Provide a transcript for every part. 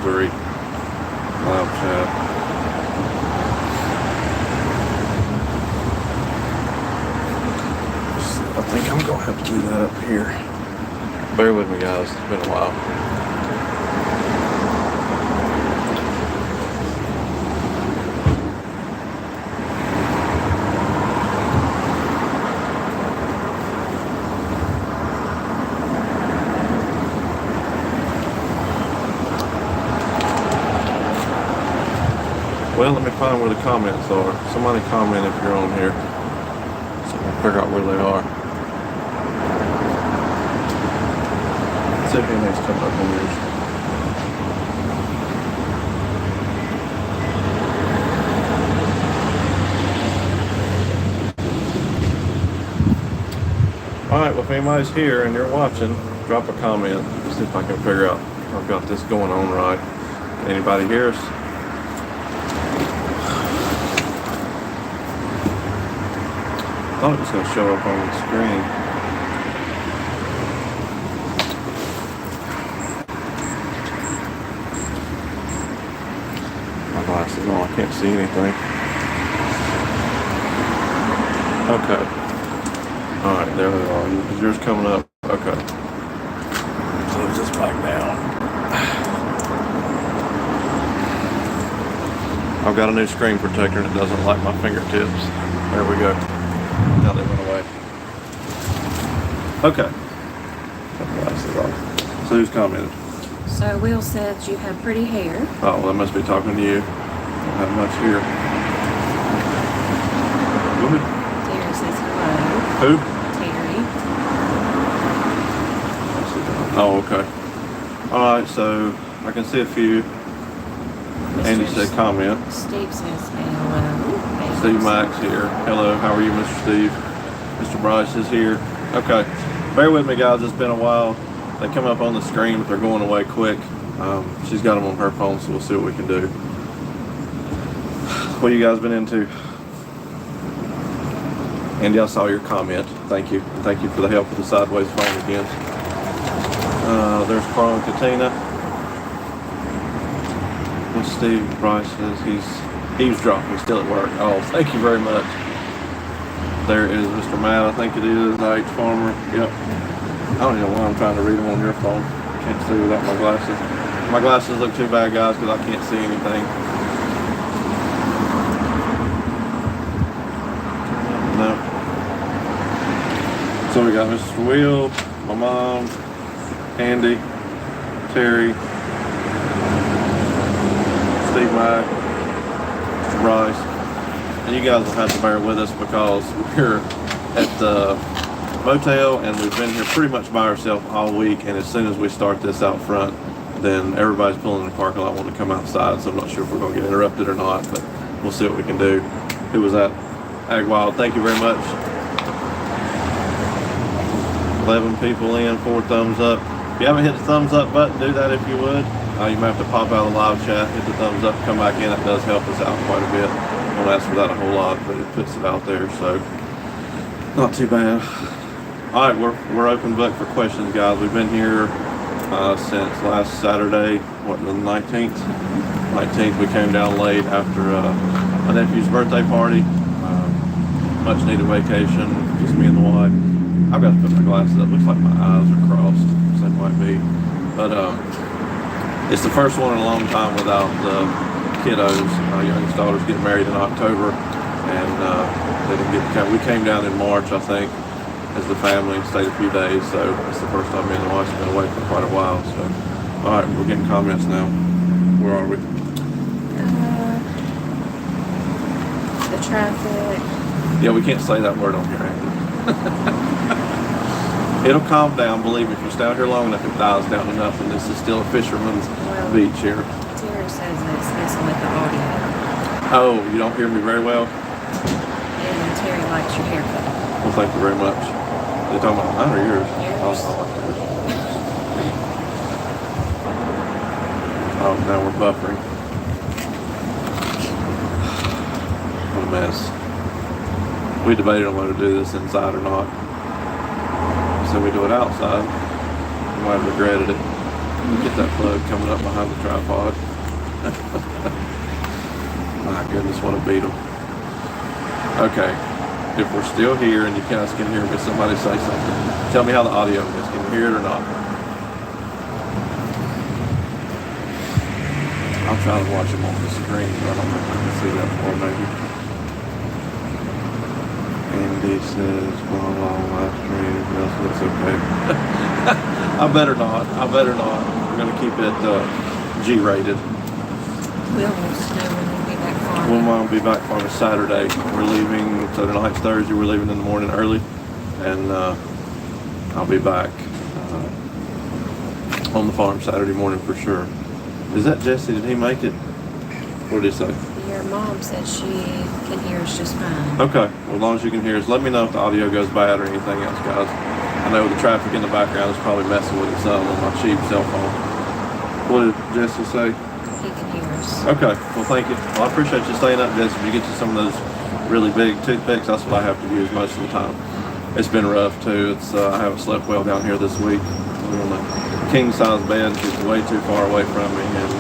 3 live chat. I think I'm gonna have to do that up here. Bear with me, guys. It's been a while. Well, let me find where the comments are. Somebody comment if you're on here, so we'll figure out where they are. Let's see if anything's coming up on yours. Alright, well if anybody's here and you're watching, drop a comment. See if I can figure out if I've got this going on right. Anybody hear us? I thought it was going to show up on the screen. My glasses on, I can't see anything. Okay. Alright, there they are. Is yours coming up? Okay. Close this back down. I've got a new screen protector that doesn't like my fingertips. There we go. Now they went away. Okay. So who's commented? So Will says you have pretty hair. Oh, well, I must be talking to you. Don't have much here. Go ahead. Terry says hello. Who? Terry. Oh, okay. Alright, so I can see a few. Andy said comment. Steve says hello. Steve Max here. Hello, how are you, Mr. Steve? Mr. Bryce is here. Okay, bear with me, guys. It's been a while. They come up on the screen, but they're going away quick. She's got them on her phone, so we'll see what we can do. What you guys been into? Andy, I saw your comment. Thank you. Thank you for the help with the sideways phone again. There's Carl and Katina. And Steve Bryce says he's eavesdropping, still at work. Oh, thank you very much. There is Mr. Matt, I think it is, IH Farmer. Yep. I don't even know why I'm trying to read them on your phone. Can't see without my glasses. My glasses look too bad, guys, because I can't see anything. No. So we got Mr. Will, my mom, Andy, Terry, Steve Mack, Mr. Bryce, and you guys will have to bear with us because we're at the motel and we've been here pretty much by ourselves all week, and as soon as we start this out front, then everybody's pulling in the parking lot wanting to come outside, so I'm not sure if we're going to get interrupted or not, but we'll see what we can do. Who was that? Ag Wild, thank you very much. 11 people in, 4 thumbs up. If you haven't hit the thumbs up button, do that if you would. You might have to pop out of the live chat, hit the thumbs up, come back in. It does help us out quite a bit. Don't ask for that a whole lot, but it puts it out there, so not too bad. All right, we're open book for questions, guys. We've been here since last Saturday, what, the 19th? 19th, we came down late after my nephew's birthday party. Much needed vacation, just me and the wife. I've got to put my glasses up. Looks like my eyes are crossed, so they might be. But it's the first one in a long time without the kiddos. My youngest daughter's getting married in October, and they didn't get to come. We came down in March, I think, as the family, and stayed a few days. So it's the first time me and the wife's been away for quite a while. So, all right, we're getting comments now. Where are we? The traffic. Yeah, we can't say that word on here, Andy. It'll calm down, believe me. If you stay out here long enough, it dies down to nothing. This is still a fisherman's beach here. Terry says that it's messing with the audio. Oh, you don't hear me very well? And Terry likes your haircut. Well, thank you very much. You're talking about mine or yours? Yours. Oh, now we're buffering. What a mess. We debated on whether to do this inside or not. So we do it outside. We might have regretted it. Look at that plug coming up behind the tripod. My goodness, what a beetle. Okay, if we're still here and you guys can hear me, somebody say something. Tell me how the audio is. Can you hear it or not? I'll try to watch them on the screen, but I don't know if I can see that for maybe. Andy says, blah, blah, live stream. Else looks okay. I better not. We're going to keep it G-rated. Will know when we'll be back farming. We'll mom be back farming Saturday. We're leaving, so tonight's Thursday, we're leaving in the morning early. And I'll be back on the farm Saturday morning for sure. Is that Jesse? Did he make it? What did he say? Your mom said she can hear us just fine. Okay, well, as long as you can hear us, let me know if the audio goes bad or anything else, guys. I know the traffic in the background is probably messing with it some on my cheap cell phone. What did Jesse say? He can hear us. Okay, well, thank you. Well, I appreciate you staying up, Jesse. You get you some of those really big toothpicks. That's what I have to use most of the time. It's been rough too. I haven't slept well down here this week. We're on a king size bed, which is way too far away from me, and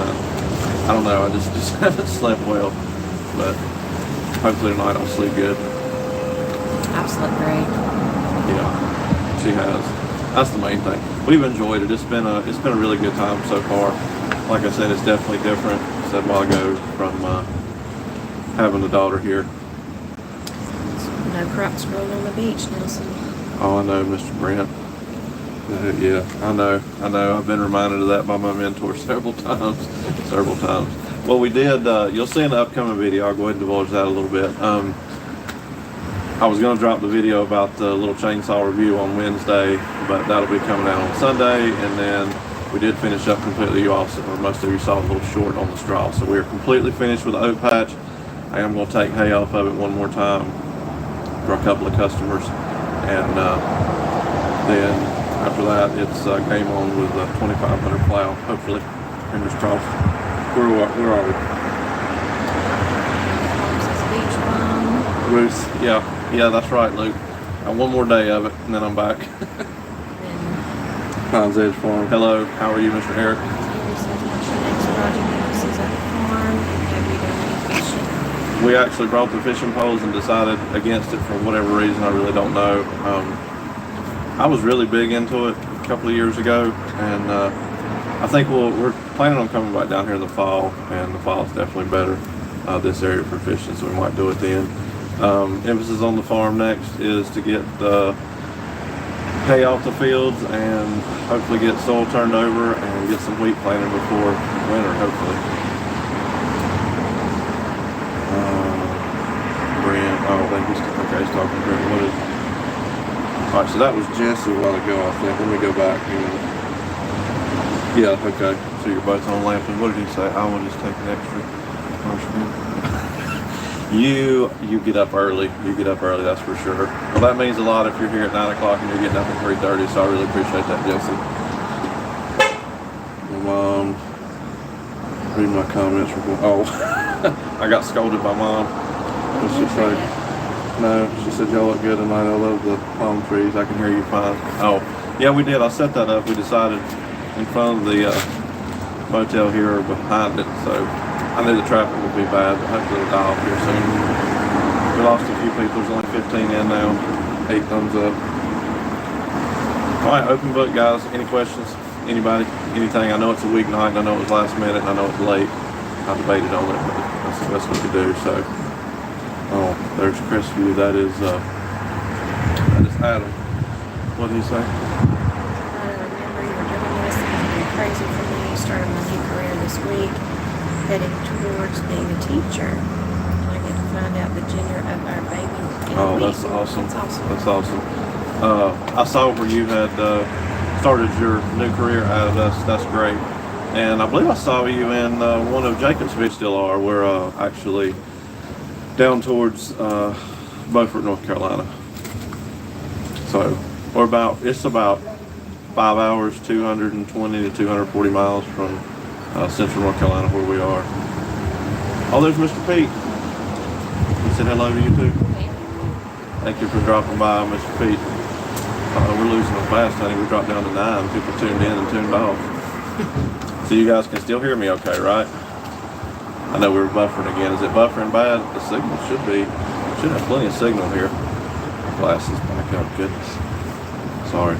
I don't know. I just haven't slept well, but hopefully tonight I'll sleep good. I've slept great. Yeah, she has. That's the main thing. We've enjoyed it. It's been a really good time so far. Like I said, it's definitely different. I said a while ago from having a daughter here. No crocs growing on the beach, Nelson. Oh, I know, Mr. Brent. Yeah, I know. I've been reminded of that by my mentor several times. Well, we did, you'll see in the upcoming video, I'll go ahead and divulge that a little bit. I was going to drop the video about the little chainsaw review on Wednesday, but that'll be coming out on Sunday, and then we did finish up completely. You also, or most of you saw a little short on the straw, so we are completely finished with the oat patch. I am going to take hay off of it one more time for a couple of customers, and then after that, it's game on with a 2500 plow, hopefully. Fingers crossed. Where are we? Beach bum. Ruth, yeah, that's right, Luke. Got one more day of it, and then I'm back. Pines Edge Farm. Hello, how are you, Mr. Eric? Terry says, what's your next project? This is at the farm. Have you done any fishing? We actually brought the fishing poles and decided against it for whatever reason. I really don't know. I was really big into it a couple of years ago, and I think we're planning on coming back down here in the fall, and the fall is definitely better this area for fishing, so we might do it then. Emphasis on the farm next is to get the hay off the fields and hopefully get soil turned over and get some wheat planted before winter, hopefully. Brent, I think he's talking to Brent. What is? All right, so that was Jesse a while ago, I think. Let me go back here. Yeah, okay. So you're both on Lampton. What did he say? I will just take an extra punishment. You get up early. That's for sure. Well, that means a lot if you're here at 9 o'clock and you're getting up at 3:30. So I really appreciate that, Jesse. My mom. Read my comments. Oh, I got scolded by Mom. What's she say? No, she said y'all look good tonight. I love the palm trees. I can hear you fine. Oh, yeah, we did. I set that up. We decided in front of the motel here or behind it. So I knew the traffic would be bad, but hopefully it'll die off here soon. We lost a few people. There's only 15 in now. 8 thumbs up. All right, open book, guys. Any questions? Anybody? Anything? I know it's a weeknight. I know it was last minute. And I know it's late. I debated on it, but that's the best we could do. So. Oh, there's Crestview. That is Adam. What did he say? I remember you were doing this. It's been crazy for me. Started my new career this week, heading towards being a teacher. I get to find out the gender of our baby. Oh, that's awesome. That's awesome. I saw where you had started your new career out of that's great. And I believe I saw you in one of Jacob's videos. Still are. We're actually down towards Beaufort, North Carolina. So it's about 5 hours, 220 to 240 miles from central North Carolina where we are. Oh, there's Mr. Pete. He said hello to you too. Thank you for dropping by, Mr. Pete. We're losing them fast, honey. We dropped down to 9. People tuned in and tuned off. So you guys can still hear me okay, right? I know we were buffering again. Is it buffering bad? The signal should have plenty of signal here. Glasses back up, goodness. Sorry.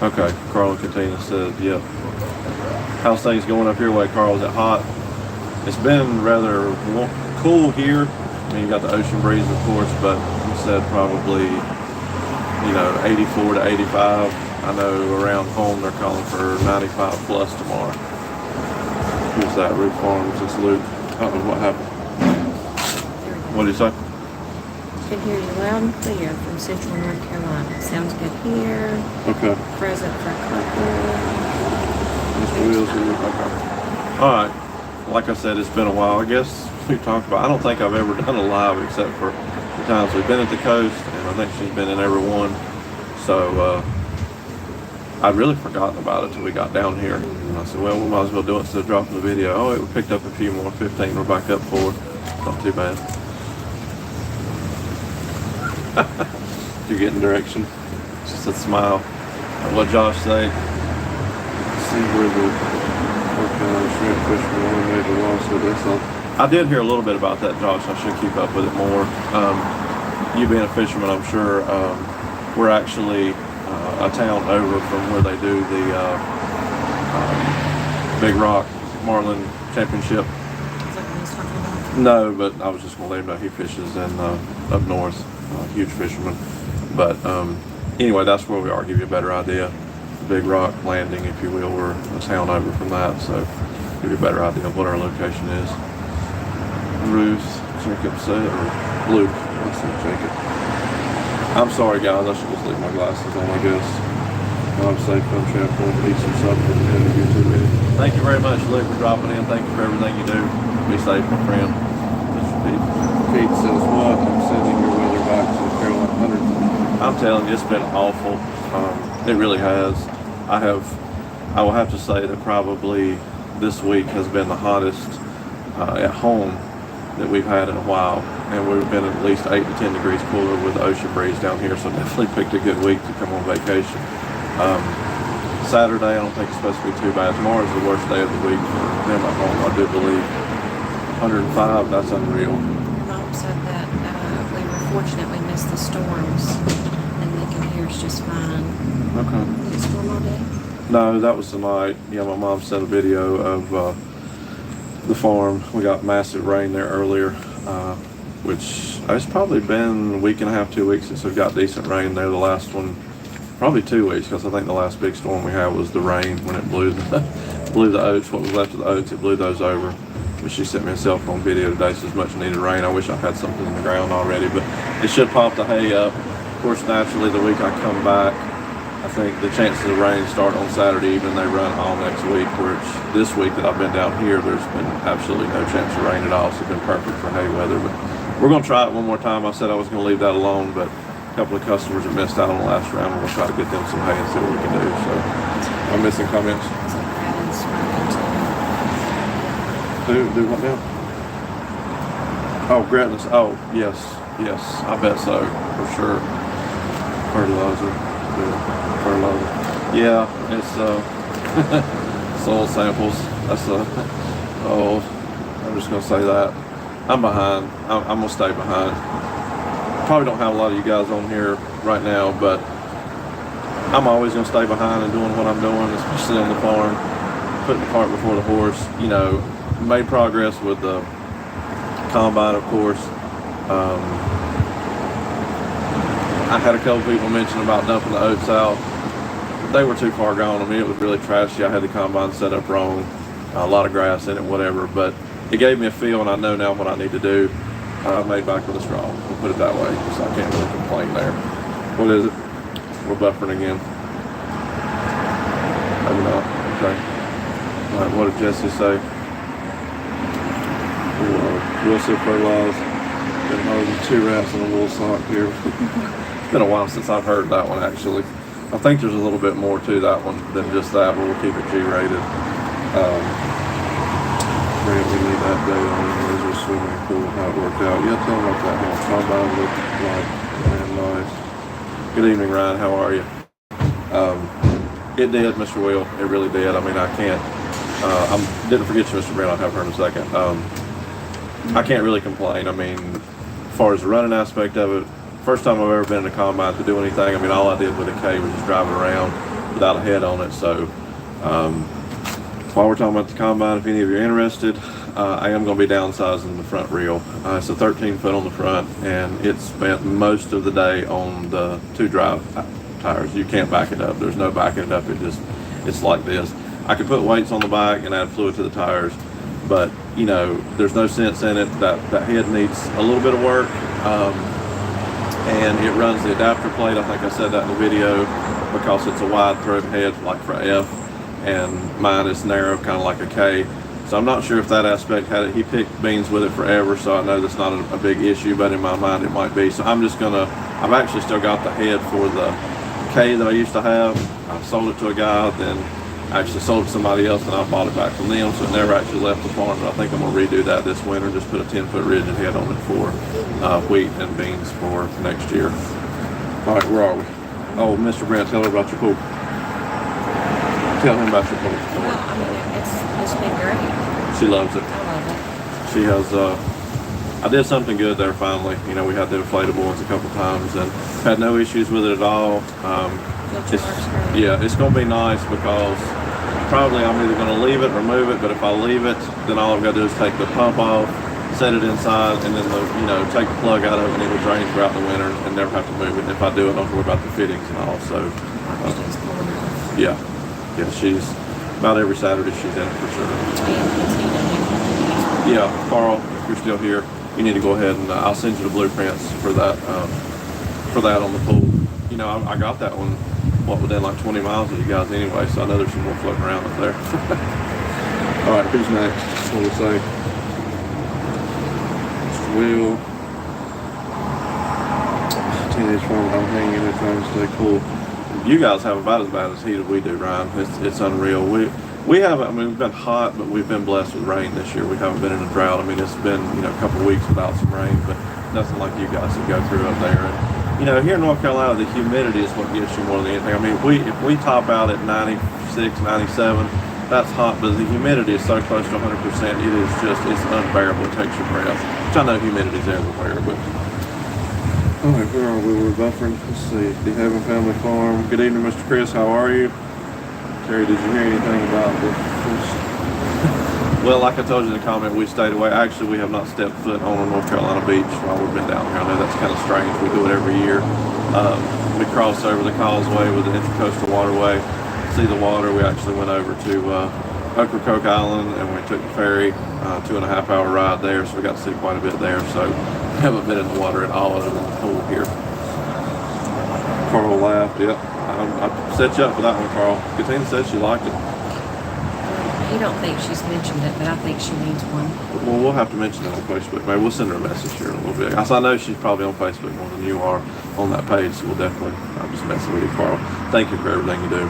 Okay, Carl and Katina said, yep. How's things going up your way, Carl? Is it hot? It's been rather cool here. I mean, you got the ocean breeze, of course, but you said probably, 84 to 85. I know around home they're calling for 95 plus tomorrow. Who's that? Root Farms. It's Luke. I don't know what happened. What did you say? Can hear you loud and clear from Central North Carolina. Sounds good here. Okay. Present for a couple. Mr. Wheels. Okay. All right. Like I said, it's been a while. I guess we talked about. I don't think I've ever done a live except for the times we've been at the coast, and I think she's been in every one. So I'd really forgotten about it till we got down here, and I said, well, we might as well do it instead of dropping the video. Oh, we picked up a few more. 15. We're back up 4. Not too bad. You're getting direction. Just a smile. What Josh say? See where the shrimp fisherman only made the loss with this. I did hear a little bit about that, Josh. I should keep up with it more. You being a fisherman, I'm sure. We're actually a town over from where they do the Big Rock Marlin Championship. No, but I was just going to let him know he fishes in up north. Huge fisherman. But anyway, that's where we are. Give you a better idea. The Big Rock Landing, if you will. We're a town over from that, so give you a better idea of what our location is. Ruth, Jacob said, or Luke. Let's see, Jacob. I'm sorry, guys. I should just leave my glasses on, I guess. I'm safe. I'm shampoo and eat some supper and interview 2 minutes. Thank you very much, Luke, for dropping in. Thank you for everything you do. Be safe, my friend. Mr. Pete. Pete says what? I'm sending your weather back to Carolina. I'm telling you, it's been awful. It really has. I will have to say that probably this week has been the hottest at home that we've had in a while, and we've been at least 8 to 10 degrees cooler with the ocean breeze down here, so definitely picked a good week to come on vacation. Saturday, I don't think it's supposed to be too bad. Tomorrow's the worst day of the week for them at home, I do believe. 105, that's unreal. Mom said that we were fortunate we missed the storms, and they can hear us just fine. Okay. Did it storm all day? No, that was tonight. Yeah, my mom sent a video of the farm. We got massive rain there earlier, which it's probably been a week and a half, 2 weeks since we've got decent rain there. The last one, probably 2 weeks, because I think the last big storm we had was the rain when it blew the oats, what was left of the oats, it blew those over. But she sent me a cell phone video today, says much needed rain. I wish I had something in the ground already, but it should pop the hay up. Of course, naturally, the week I come back, I think the chances of rain start on Saturday evening. They run all next week, which this week that I've been down here, there's been absolutely no chance of rain at all. So it's been perfect for hay weather. But we're going to try it one more time. I said I was going to leave that alone, but a couple of customers that missed out on the last round. We're going to try to get them some hay and see what we can do. So I'm missing comments. Do what now? Oh, Gretna's. Oh, yes, I bet so, for sure. Fertilizer. Yeah, it's soil samples. That's I'm just gonna say that. I'm behind. I'm gonna stay behind. Probably don't have a lot of you guys on here right now, but I'm always gonna stay behind and doing what I'm doing, especially on the farm, putting the cart before the horse. Made progress with the combine, of course. I had a couple people mention about dumping the oats out. They were too far gone. I mean, it was really trashy. I had the combine set up wrong, a lot of grass in it, whatever. But it gave me a feel, and I know now what I need to do. I made back with a straw. We'll put it that way, so I can't really complain there. What is it? We're buffering again. Maybe not. Okay. All right, what did Jesse say? Wilson fertilized. Been holding 2 rats in a wool sock here. It's been a while since I've heard that one, actually. I think there's a little bit more to that one than just that, but we'll keep it G-rated. Grant, we need that day on the laser swimming pool, how it worked out. Yeah, tell them about that one. Combine looked like damn nice. Good evening, Ryan. How are you? It did, Mr. Will. It really did. I mean, I can't. Didn't forget you, Mr. Brown. I'll have her in a second. I can't really complain. I mean, as far as the running aspect of it, first time I've ever been in a combine to do anything. I mean, all I did with a K was just drive it around without a head on it. So, while we're talking about the combine, if any of you are interested, I am going to be downsizing the front reel. It's a 13 foot on the front, and it spent most of the day on the 2-drive tires. You can't back it up. There's no backing it up. It's like this. I could put weights on the bike and add fluid to the tires, but you know, there's no sense in it. That head needs a little bit of work, and it runs the adapter plate. I think I said that in the video, because it's a wide throat head like for F, and mine is narrow, kind of like a K. So I'm not sure if that aspect had it. He picked beans with it forever, so I know that's not a big issue, but in my mind it might be. So I've actually still got the head for the K that I used to have. I sold it to a guy, then I actually sold it to somebody else, and I bought it back from them, so it never actually left the farm. But I think I'm going to redo that this winter, just put a 10-foot rigid head on it for wheat and beans for next year. All right, where are we? Oh, Mr. Brent, tell her about your pool. Tell him about your pool. Well, I mean, it's been great. She loves it. I love it. She has, I did something good there finally. You know, we had the inflatable ones a couple times and had no issues with it at all. It's going to be nice because probably I'm either going to leave it or move it, but if I leave it, then all I've got to do is take the pump off, set it inside, and then take the plug out of it, and it'll drain throughout the winter and never have to move it. And if I do it, I don't have to worry about the fittings and all. So, yeah, she's about every Saturday she's in it for sure. Yeah, Carl, if you're still here, you need to go ahead and I'll send you the blueprints for that on the pool. You know, I got that one within like 20 miles of you guys anyway, so I know there's some more floating around up there. All right, who's next? What do we say? Mr. Will. Teenage farm, I'm hanging and trying to stay cool. You guys have about as bad as heat as we do, Ryan. It's unreal. We haven't, I mean, we've been hot, but we've been blessed with rain this year. We haven't been in a drought. I mean, it's been, a couple of weeks without some rain, but nothing like you guys that go through up there. And, here in North Carolina, the humidity is what gets you more than anything. I mean, if we top out at 96, 97, that's hot, but the humidity is so close to 100%, it's unbearable. It takes your breath, which I know humidity is everywhere, but. All right, where are we? We're buffering. Let's see. The Heaven Family Farm. Good evening, Mr. Chris. How are you? Terry, did you hear anything about this? Well, like I told you in the comment, we stayed away. Actually, we have not stepped foot on a North Carolina beach while we've been down here. I know that's kind of strange. We do it every year. We crossed over the causeway with the Intracoastal Waterway, see the water. We actually went over to Ocracoke Island, and we took the ferry, 2.5 hour ride there, so we got to see quite a bit there. So we haven't been in the water at all other than the pool here. Carl laughed. Yep. I set you up for that one, Carl. Katina said she liked it. You don't think she's mentioned it, but I think she needs one. Well, we'll have to mention it on Facebook. Maybe we'll send her a message here in a little bit. I know she's probably on Facebook more than you are on that page, so we'll definitely, I'm just messing with you, Carl. Thank you for everything you do.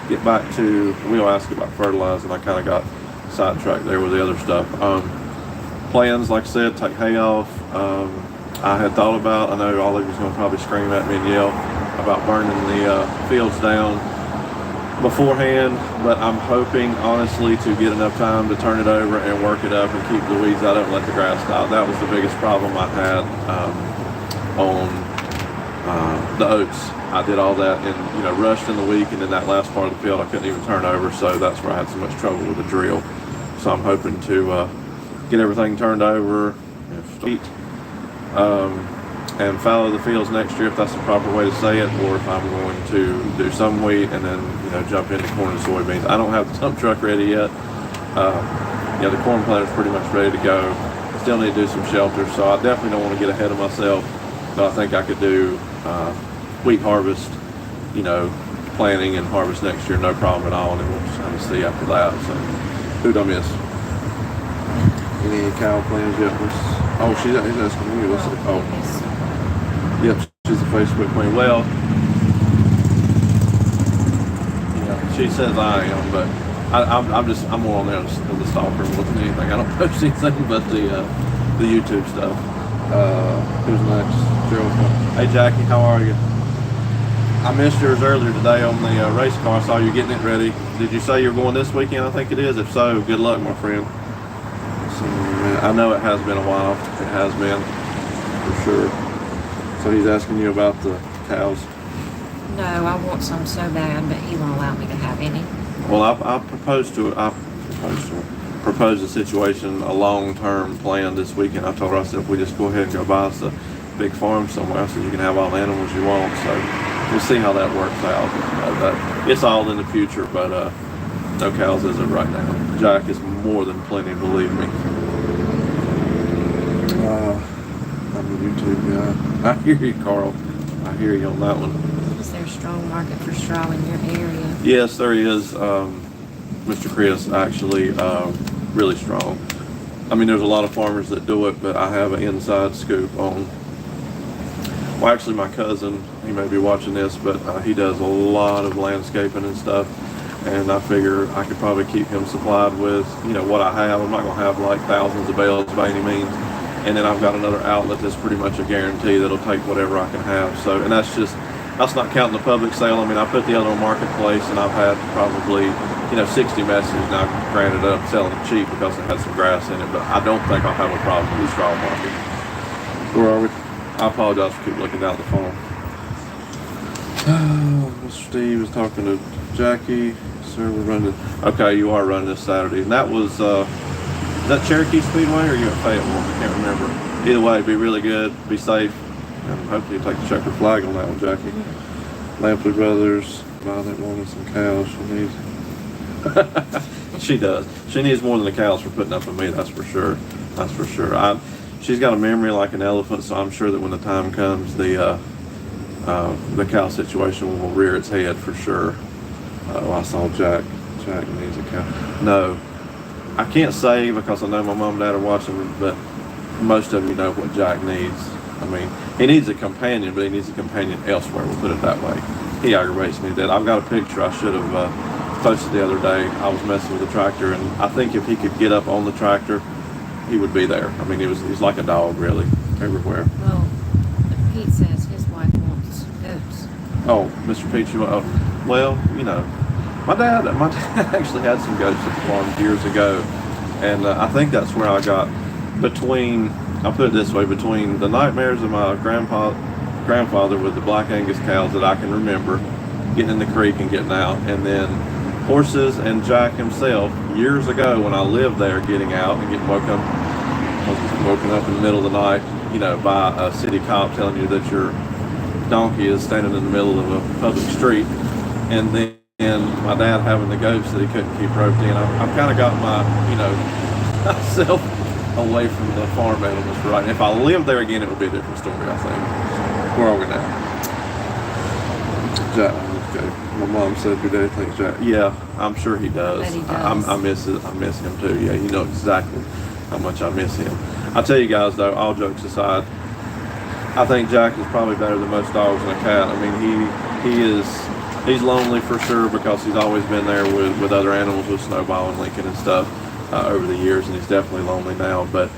Get back to, we'll ask about fertilizing. I kind of got sidetracked there with the other stuff. Plans, like I said, take hay off. I had thought about, I know all of you's going to probably scream at me and yell about burning the fields down beforehand, but I'm hoping honestly to get enough time to turn it over and work it up and keep the weeds out of it and let the grass die. That was the biggest problem I had on the oats. I did all that and rushed in the week, and then that last part of the field I couldn't even turn over, so that's where I had so much trouble with the drill. So I'm hoping to get everything turned over and fallow the fields next year, if that's the proper way to say it, or if I'm going to do some wheat and then jump into corn and soybeans. I don't have the dump truck ready yet. The corn planter's pretty much ready to go. Still need to do some shelter, so I definitely don't want to get ahead of myself, but I think I could do wheat harvest, planting and harvest next year, no problem at all, and then we'll just kind of see after that. So, who'd I miss? Any cow plans yet? Oh, he's asking me. What's it? Oh, yep, she's a Facebook queen. Well, she says I am, but I'm more on there as the stalker more than anything. I don't post anything but the YouTube stuff. Who's next? Gerald. Hey Jackie, how are you? I missed yours earlier today on the race car. I saw you getting it ready. Did you say you're going this weekend? I think it is. If so, good luck, my friend. So, I know it has been a while. It has been, for sure. So he's asking you about the cows. No, I want some so bad, but he won't allow me to have any. Well, I proposed a situation, a long-term plan this weekend. I told her, I said, if we just go ahead and go buy us a big farm somewhere, I said, you can have all the animals you want. So we'll see how that works out. It's all in the future, but no cows as of right now. Jack is more than plenty, believe me. I'm a YouTube guy. I hear you, Carl. I hear you on that one. Is there a strong market for straw in your area? Yes, there is. Mr. Chris, actually, really strong. I mean, there's a lot of farmers that do it, but I have an inside scoop on. Well, actually, my cousin, he may be watching this, but he does a lot of landscaping and stuff, and I figure I could probably keep him supplied with, what I have. I'm not going to have like thousands of bales by any means, and then I've got another outlet that's pretty much a guarantee that'll take whatever I can have. So, and that's not counting the public sale. I mean, I put the other on Marketplace, and I've had probably 60 messages. Now, granted, I'm selling it cheap because it has some grass in it, but I don't think I'll have a problem with the straw market. Where are we? I apologize for keep looking down the phone. Mr. Steve is talking to Jackie. Sir, we're running. Okay, you are running this Saturday. And that was, is that Cherokee Speedway or are you at Fayetteville? I can't remember. Either way, be really good, be safe, and hopefully you take the checker flag on that one, Jackie. Lampley Brothers, buy that woman some cows she needs. She does. She needs more than the cows for putting up with me, that's for sure. That's for sure. She's got a memory like an elephant, so I'm sure that when the time comes, the cow situation will rear its head for sure. I saw Jack needs a cow. No, I can't say because I know my mom and dad are watching, but most of you know what Jack needs. I mean, he needs a companion, but he needs a companion elsewhere, we'll put it that way. He aggravates me that. I've got a picture I should have posted the other day. I was messing with the tractor, and I think if he could get up on the tractor, he would be there. I mean, he's like a dog, really, everywhere. Well, Pete says his wife wants goats. Oh, Mr. Peach, well, my dad actually had some goats at the farm years ago, and I think that's where I got I'll put it this way, between the nightmares of my grandfather with the Black Angus cows that I can remember, getting in the creek and getting out, and then horses and Jack himself years ago when I lived there, getting out and getting woken up in the middle of the night, by a city cop telling you that your donkey is standing in the middle of a public street, and then my dad having the goats that he couldn't keep roped in. I've kind of got my, myself away from the farm animals, right? If I lived there again, it would be a different story, I think. Where are we now? Jack. Okay. My mom said your dad thinks Jack. Yeah, I'm sure he does. But he does. I miss him too. Yeah, you know exactly how much I miss him. I tell you guys though, all jokes aside, I think Jack is probably better than most dogs and a cat. I mean, he's lonely for sure because he's always been there with other animals, with Snowball and Lincoln and stuff over the years, and he's definitely lonely now. But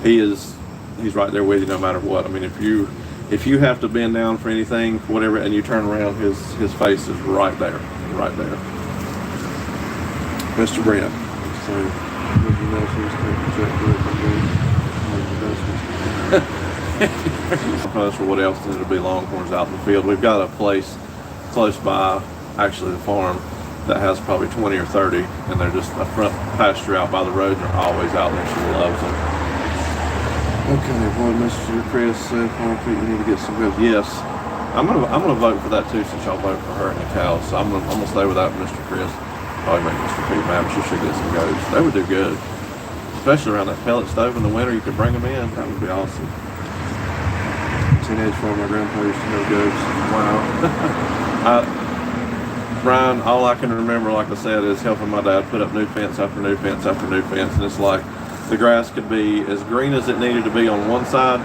he's right there with you no matter what. I mean, if you have to bend down for anything, for whatever, and you turn around, his face is right there. Mr. Brent. So, would you know who's For what else, then it'll be longhorns out in the field. We've got a place close by, actually the farm, that has probably 20 or 30, and they're just a front pasture out by the road, and they're always out there. She loves them. Okay, well, Mr. Chris said, Farm Pete, you need to get some goats. Yes, I'm gonna vote for that too, since y'all vote for her and the cows. So I'm gonna stay with that, Mr. Chris. Probably make Mr. Pete mad, but she should get some goats. They would do good, especially around that pellet stove in the winter. You could bring them in. That would be awesome. Teenage farm, my grandpa used to have goats. Wow. Brian, all I can remember, like I said, is helping my dad put up new fence after new fence after new fence, and it's like the grass could be as green as it needed to be on one side,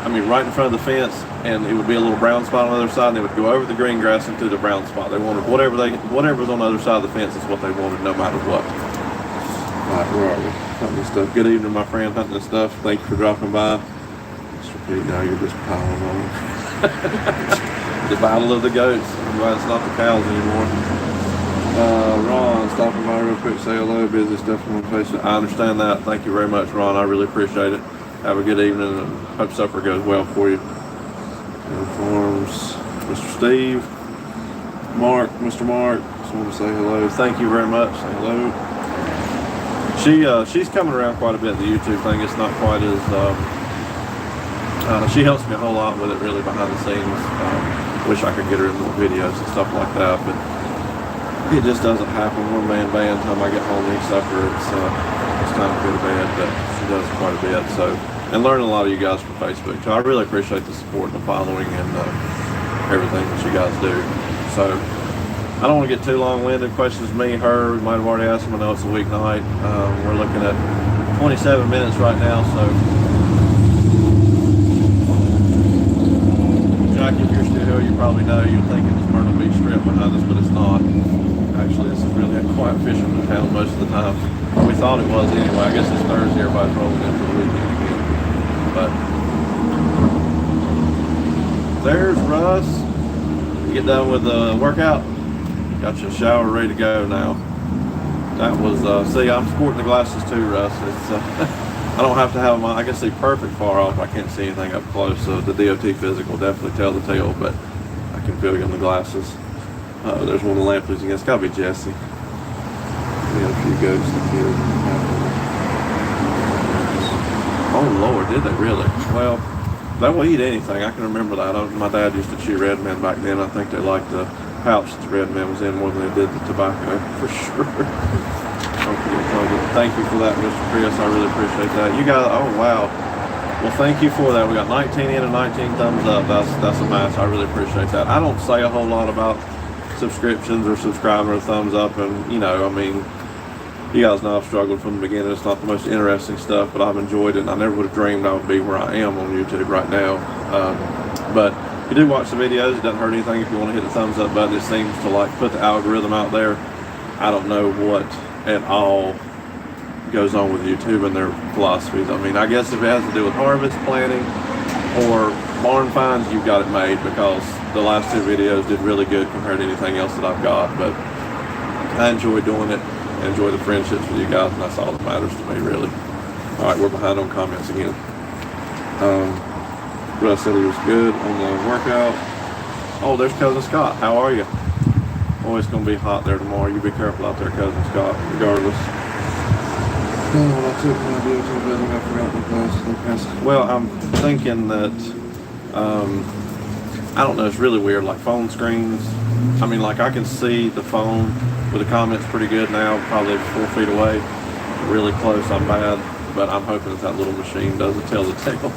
I mean right in front of the fence, and it would be a little brown spot on the other side, and they would go over the green grass into the brown spot. They wanted whatever was on the other side of the fence is what they wanted, no matter what. Alright, where are we? Hunting and stuff. Good evening, my friend, hunting and stuff. Thank you for dropping by. Mr. Pete, now you're just piling on. The battle of the goats. I'm glad it's not the cows anymore. Ron, stopping by real quick, say hello. Busy stuff on Facebook. I understand that. Thank you very much, Ron. I really appreciate it. Have a good evening and hope supper goes well for you. Informs Mr. Steve, Mark, Mr. Mark. Just want to say hello. Thank you very much. Say hello. She's coming around quite a bit. The YouTube thing. It's not quite as. She helps me a whole lot with it, really, behind the scenes. Wish I could get her in more videos and stuff like that, but it just doesn't happen. One man band. Time I get home and eat supper, it's time to go to bed. But she does quite a bit. So, and learning a lot of you guys from Facebook too. I really appreciate the support and the following and everything that you guys do. So, I don't want to get too long-winded. Questions me, her. We might have already asked them. I know it's a weeknight. We're looking at 27 minutes right now. So, Jack, if you're still here, you probably know. You're thinking it's Myrtle Beach Strip behind us, but it's not. Actually, this is really a quiet fishing town most of the time. We thought it was anyway. I guess it's Thursday. Everybody's rolling in for the weekend again. But there's Russ. You get done with the workout. Got your shower ready to go now. That was, see, I'm sporting the glasses too, Russ. It's, I don't have to have them on. I can see perfect far off. I can't see anything up close. So the DOT physical will definitely tell the tale, but I can feel you in the glasses. There's one of the lamp losing. It's got to be Jesse. We had a few goats and kids. Oh Lord, did they really? Well, they will eat anything. I can remember that. My dad used to chew Red Men back then. I think they liked the pouch that the Red Men was in more than they did the tobacco, for sure. Thank you for that, Mr. Chris. I really appreciate that. You guys, oh wow. Well, thank you for that. We got 19 in and 19 thumbs up. That's a match. I really appreciate that. I don't say a whole lot about subscriptions or subscribing or thumbs up, and you know, I mean, you guys know I've struggled from the beginning. It's not the most interesting stuff, but I've enjoyed it, and I never would have dreamed I would be where I am on YouTube right now. But if you do watch the videos, it doesn't hurt anything if you want to hit the thumbs up button. It seems to like put the algorithm out there. I don't know what at all goes on with YouTube and their philosophies. I mean, I guess if it has to do with harvest, planting, or barn finds, you've got it made, because the last two videos did really good compared to anything else that I've got. But I enjoy doing it. I enjoy the friendships with you guys, and that's all that matters to me, really. All right, we're behind on comments again. Russ said he was good on the workout. Oh, there's Cousin Scott. How are you? Oh, it's going to be hot there tomorrow. You be careful out there, Cousin Scott, regardless. Oh, I took my DOT building. I forgot the class. Well, I'm thinking that, I don't know, it's really weird, like phone screens. I mean, like I can see the phone with the comments pretty good now, probably 4 feet away. Really close, I'm bad, but I'm hoping that little machine doesn't tell the tale.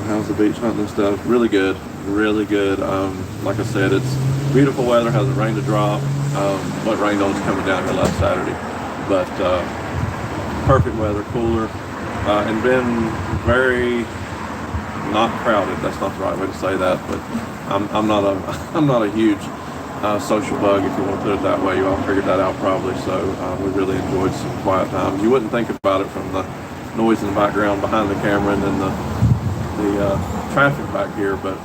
How's the beach hunting and stuff? Really good, really good. Like I said, it's beautiful weather, hasn't rained a drop. What rained on is coming down here last Saturday. But perfect weather, cooler, and been very not crowded. That's not the right way to say that, but I'm not a huge social bug, if you want to put it that way. You all figured that out probably. So we really enjoyed some quiet time. You wouldn't think about it from the noise in the background behind the camera and then the traffic back here, but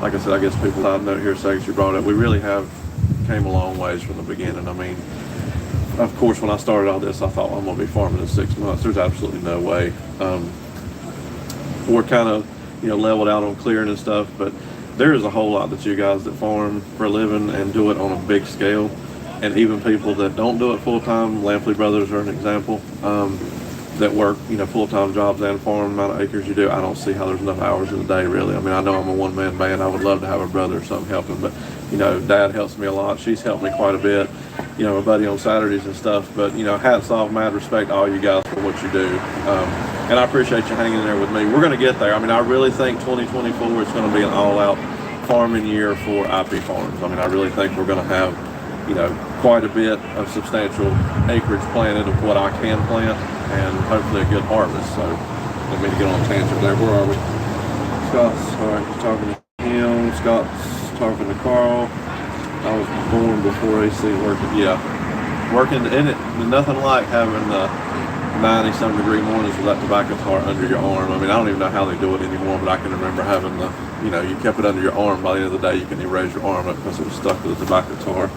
like I said, I guess people I'd note here say you brought up. We really have came a long ways from the beginning. I mean, of course, when I started all this, I thought, well, I'm going to be farming in 6 months. There's absolutely no way. We're kind of, leveled out on clearing and stuff, but there is a whole lot that you guys that farm for a living and do it on a big scale, and even people that don't do it full time. Lampley brothers are an example. That work, full-time jobs and farm, amount of acres you do. I don't see how there's enough hours in the day, really. I mean, I know I'm a one-man band. I would love to have a brother or something helping, but, Dad helps me a lot. She's helped me quite a bit, a buddy on Saturdays and stuff. But, hats off, mad respect to all you guys for what you do. And I appreciate you hanging there with me. We're going to get there. I mean, I really think 2024 is going to be an all-out farming year for IP farms. I mean, I really think we're going to have, quite a bit of substantial acreage planted of what I can plant, and hopefully a good harvest. So let me get on a tangent there. Where are we? Scott's talking to him. Scott's talking to Carl. I was born before AC worked. Yeah. working, and nothing like having 90-some degree mornings with that tobacco tar under your arm. I mean, I don't even know how they do it anymore, but I can remember having you kept it under your arm. By the end of the day, you can erase your arm up because it was stuck to the tobacco tar.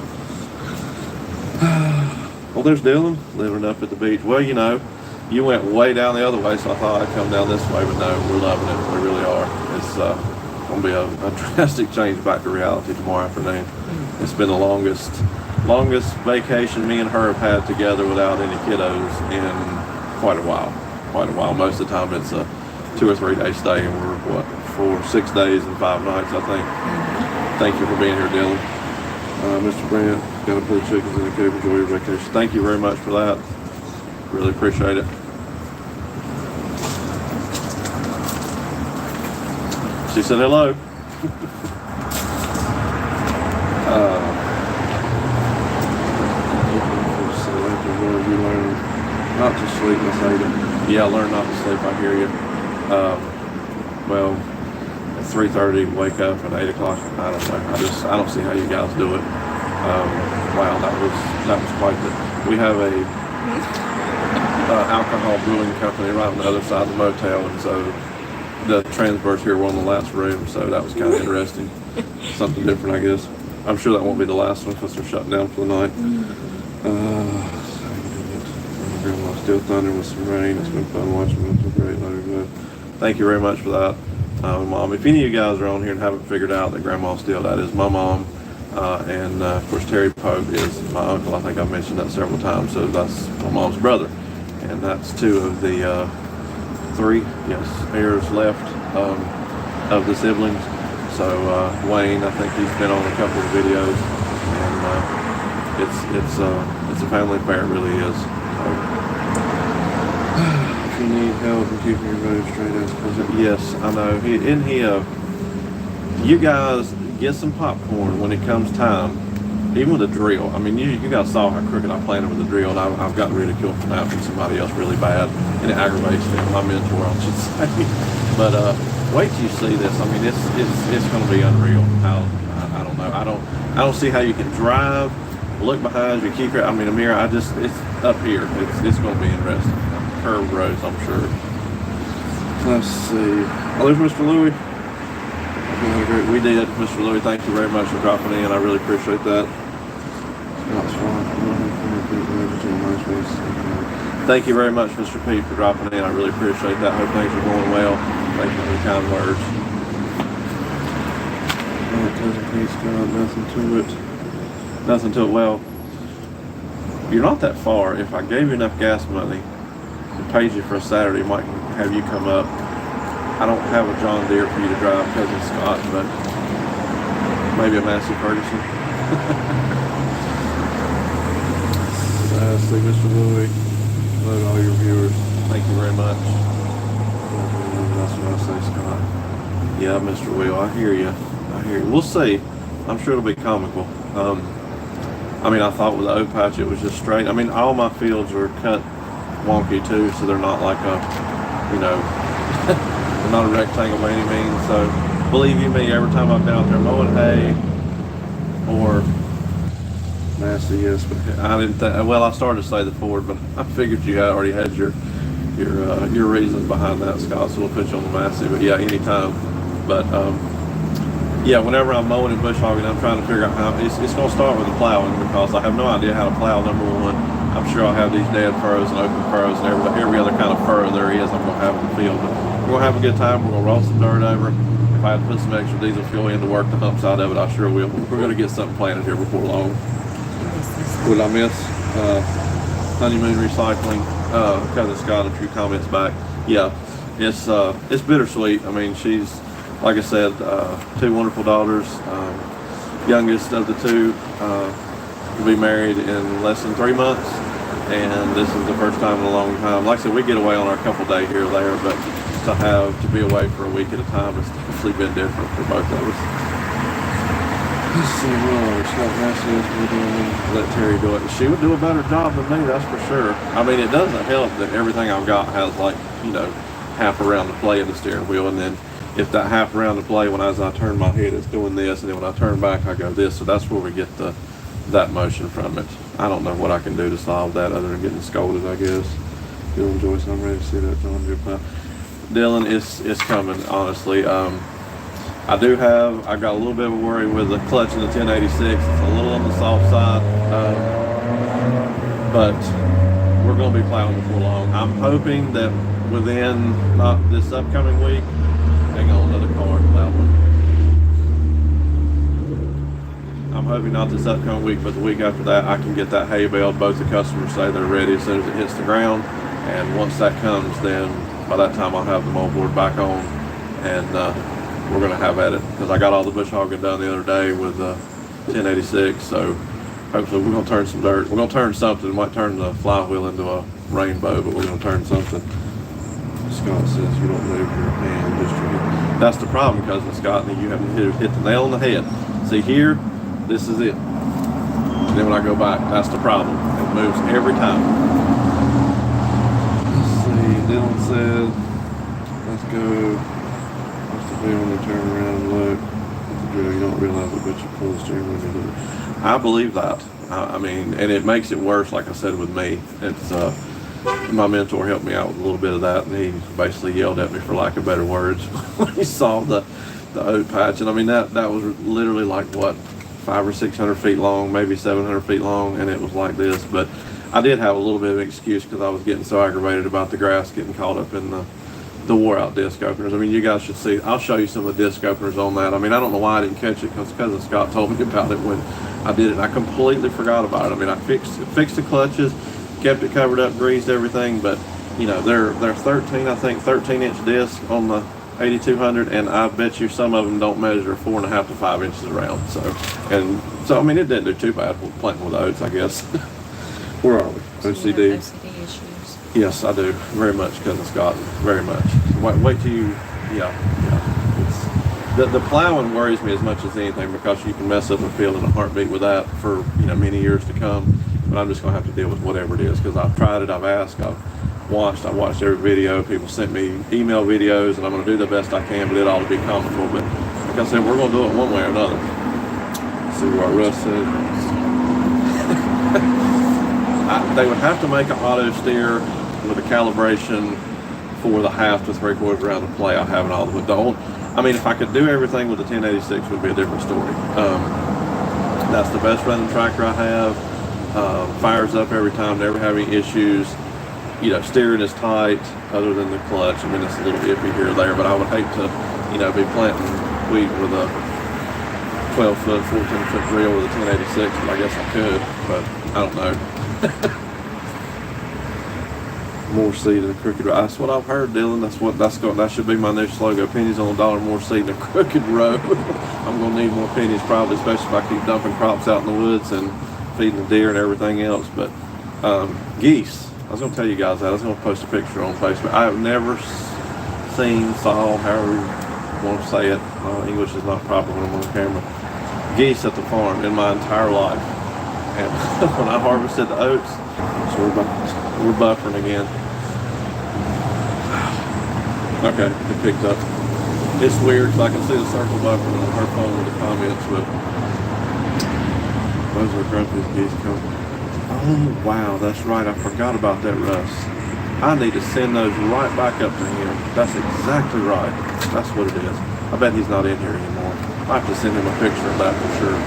Well, there's Dylan living up at the beach. Well, you went way down the other way, so I thought I'd come down this way, but no, we're loving it. We really are. It's going to be a drastic change back to reality tomorrow afternoon. It's been the longest vacation me and her have had together without any kiddos in quite a while. Most of the time it's a 2 or 3 day stay, and we're for 6 days and 5 nights, I think. Thank you for being here, Dylan. Mr. Brant, gotta put the chickens in the coop. Enjoy your vacation. Thank you very much for that. Really appreciate it. She said hello. You learn not to sleep, Miss Ada. Yeah, learn not to sleep. I hear you. Well, at 3:30, wake up at 8 o'clock. I don't know. I don't see how you guys do it. Wow, that was quite the. We have a alcohol brewing company right on the other side of the motel, and so the transverse here were on the last room, so that was kind of interesting. Something different, I guess. I'm sure that won't be the last one because they're shutting down for the night. Grandma still thunder with some rain. It's been fun watching them. It's great. Let her go. Thank you very much for that, Mom. If any of you guys are on here and haven't figured out that Grandma Steele, that is my mom, and of course Terry Pope is my uncle. I think I've mentioned that several times. So that's my mom's brother, and that's 2 of the 3, heirs left of the siblings. So Wayne, I think he's been on a couple of videos, and it's a family affair. It really is. If you need help in keeping your road straight, yes, I know. You guys get some popcorn when it comes time, even with a drill. I mean, you guys saw how crooked I planted with the drill, and I've gotten ridiculed for that from somebody else really bad, and it aggravates me. My mentor, I should say. But wait till you see this. I mean, it's going to be unreal. I don't know. I don't see how you can drive, look behind you, keep your. I mean, Amir, it's up here. It's going to be interesting. Curved roads, I'm sure. Let's see. Oh, there's Mr. Louie. We did, Mr. Louie. Thank you very much for dropping in. I really appreciate that. Thank you very much, Mr. Pete, for dropping in. I really appreciate that. Hope things are going well. Thank you for the kind words. Cousin Pete's got nothing to it. Well, you're not that far. If I gave you enough gas money and paid you for a Saturday, might have you come up. I don't have a John Deere for you to drive, Cousin Scott, but maybe a Massey Ferguson. Lastly, Mr. Louie, load all your viewers. Thank you very much. That's what I say, Scott. Yeah, Mr. Will, I hear you. We'll see. I'm sure it'll be comical. I mean, I thought with the oak patch it was just straight. I mean, all my fields are cut wonky too, so they're not like they're not a rectangle by any means. So believe you me, every time I've been out there mowing hay or Massey, yes, but I didn't. Well, I started to say the Ford, but I figured you already had your reasons behind that, Scott. So we'll put you on the Massey. But yeah, anytime. But yeah, whenever I'm mowing and bush hogging, I'm trying to figure out how it's going to start with the plowing, because I have no idea how to plow. Number one, I'm sure I'll have these dead furrows and open furrows and every other kind of furrow there is. I'm going to have in the field. But we're going to have a good time. We're going to roll some dirt over. If I had to put some extra diesel fuel in to work the hump side of it, I sure will. We're going to get something planted here before long. What did I miss? Honeymoon recycling. Cousin Scott, a few comments back. Yeah, it's bittersweet. I mean, she's, like I said, 2 wonderful daughters. Youngest of the 2 will be married in less than 3 months, and this is the first time in a long time. Like I said, we get away on our couple day here or there, but to be away for a week at a time has definitely been different for both of us. Let's see, well, Scott Massey is doing. Let Terry do it. She would do a better job than me, that's for sure. I mean, it doesn't help that everything I've got has half around to play in the steering wheel, and then if that half around to play, as I turn my head, it's doing this, and then when I turn back, I go this. So that's where we get the that motion from it. I don't know what I can do to solve that other than getting scolded, I guess. Dylan Joyce, I'm ready to see that John Deere plow. Dylan, it's coming, honestly. I got a little bit of a worry with the clutch in the 1086. It's a little on the soft side, but we're going to be plowing before long. I'm hoping that within not this upcoming week, hang on, another car, loud one. I'm hoping not this upcoming week, but the week after that, I can get that hay baled. Both the customers say they're ready as soon as it hits the ground, and once that comes, then by that time I'll have the moldboard back on, and we're going to have at it, because I got all the bush hogging done the other day with 1086, so hopefully we're going to turn some dirt. We're going to turn something. We might turn the flywheel into a rainbow, but we're going to turn something. Scott says you don't move your hand, just your head. That's the problem, Cousin Scott, and you have to hit the nail on the head. See here, this is it. And then when I go back, that's the problem. It moves every time. Let's see, Dylan said, let's go. When they turn around and look at the drill, you don't realize it, but you pull the steering wheel into it. I believe that. I mean, and it makes it worse, like I said, with me. It's my mentor helped me out with a little bit of that, and he basically yelled at me, for lack of better words, when he saw the oat patch. And I mean, that was literally like, what, 500 or 600 feet long, maybe 700 feet long, and it was like this. But I did have a little bit of an excuse, because I was getting so aggravated about the grass getting caught up in the wore out disc openers. I mean, you guys should see. I'll show you some of the disc openers on that. I mean, I don't know why I didn't catch it, because Cousin Scott told me about it when I did it. And I completely forgot about it. I mean, I fixed the clutches, kept it covered up, greased everything, but you know, they're 13-inch discs on the 8200, and I bet you some of them don't measure 4.5 to 5 inches around. So I mean, it didn't do too bad with planting with oats, I guess. Where are we? OCD. OCD issues. Yes, I do. Very much, Cousin Scott. Very much. Wait till you, yeah. It's, the plowing worries me as much as anything, because you can mess up a field in a heartbeat with that for, many years to come. But I'm just going to have to deal with whatever it is, because I've tried it, I've asked, I've watched every video. People sent me email videos, and I'm going to do the best I can, but it ought to be comical. But like I said, we're going to do it one way or another. Let's see what Russ said. They would have to make an auto steer with a calibration for the 1/2 to 3/4 round of play. I have it all with the old. I mean, if I could do everything with the 1086, it would be a different story. That's the best running tractor I have. Fires up every time, never have any issues. Steering is tight, other than the clutch. I mean, it's a little iffy here or there, but I would hate to, be planting wheat with a 12-foot, 14-foot drill with a 1086. But I guess I could, but I don't know. More seed in a crooked road. That's what I've heard, Dylan. That should be my new slogan. Pennies on the dollar, more seed in a crooked road. I'm gonna need more pennies probably, especially if I keep dumping crops out in the woods and feeding the deer and everything else. But geese. I was gonna tell you guys that. I was gonna post a picture on Facebook. I have never saw, however you want to say it. English is not proper when I'm on camera. Geese at the farm in my entire life. And when I harvested the oats, so we're buffering again. Okay, it picked up. It's weird, because I can see the circle buffering on her phone with the comments, but those are grumpy geese coming. Oh, wow, that's right. I forgot about that, Russ. I need to send those right back up to him. That's exactly right. That's what it is. I bet he's not in here anymore. I have to send him a picture of that for sure.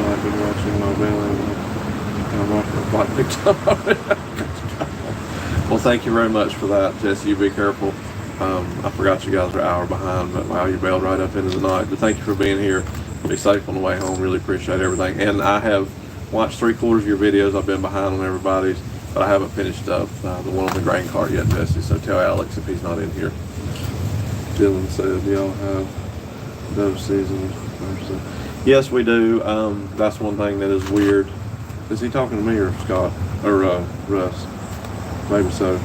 I've been watching my Well, thank you very much for that, Jesse. You be careful. I forgot you guys are an hour behind, but wow, you bailed right up into the night. But thank you for being here. Be safe on the way home. Really appreciate everything. And I have watched 3/4 of your videos. I've been behind on everybody's, but I haven't finished up the one on the grain cart yet, Jesse. So tell Alex if he's not in here. Dylan said, y'all have dove season. Yes, we do. That's one thing that is weird. Is he talking to me or Scott? Or Russ? Maybe so.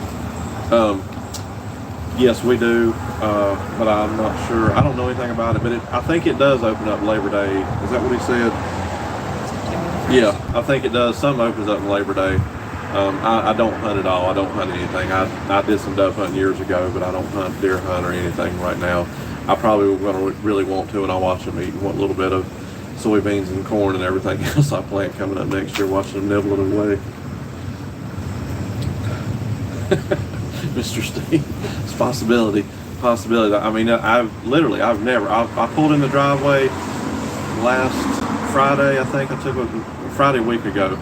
Yes, we do, but I'm not sure. I don't know anything about it, but I think it does open up Labor Day. Is that what he said? Yeah, I think it does. Some opens up on Labor Day. I don't hunt at all. I don't hunt anything. I did some dove hunting years ago, but I don't hunt, deer hunt, or anything right now. I probably gonna really want to, and I'll watch them eat. Want a little bit of soybeans and corn and everything else I plant coming up next year. Watching them nibble it away. Mr. Steve, it's possibility. I mean, I pulled in the driveway last Friday. I think I took a Friday a week ago.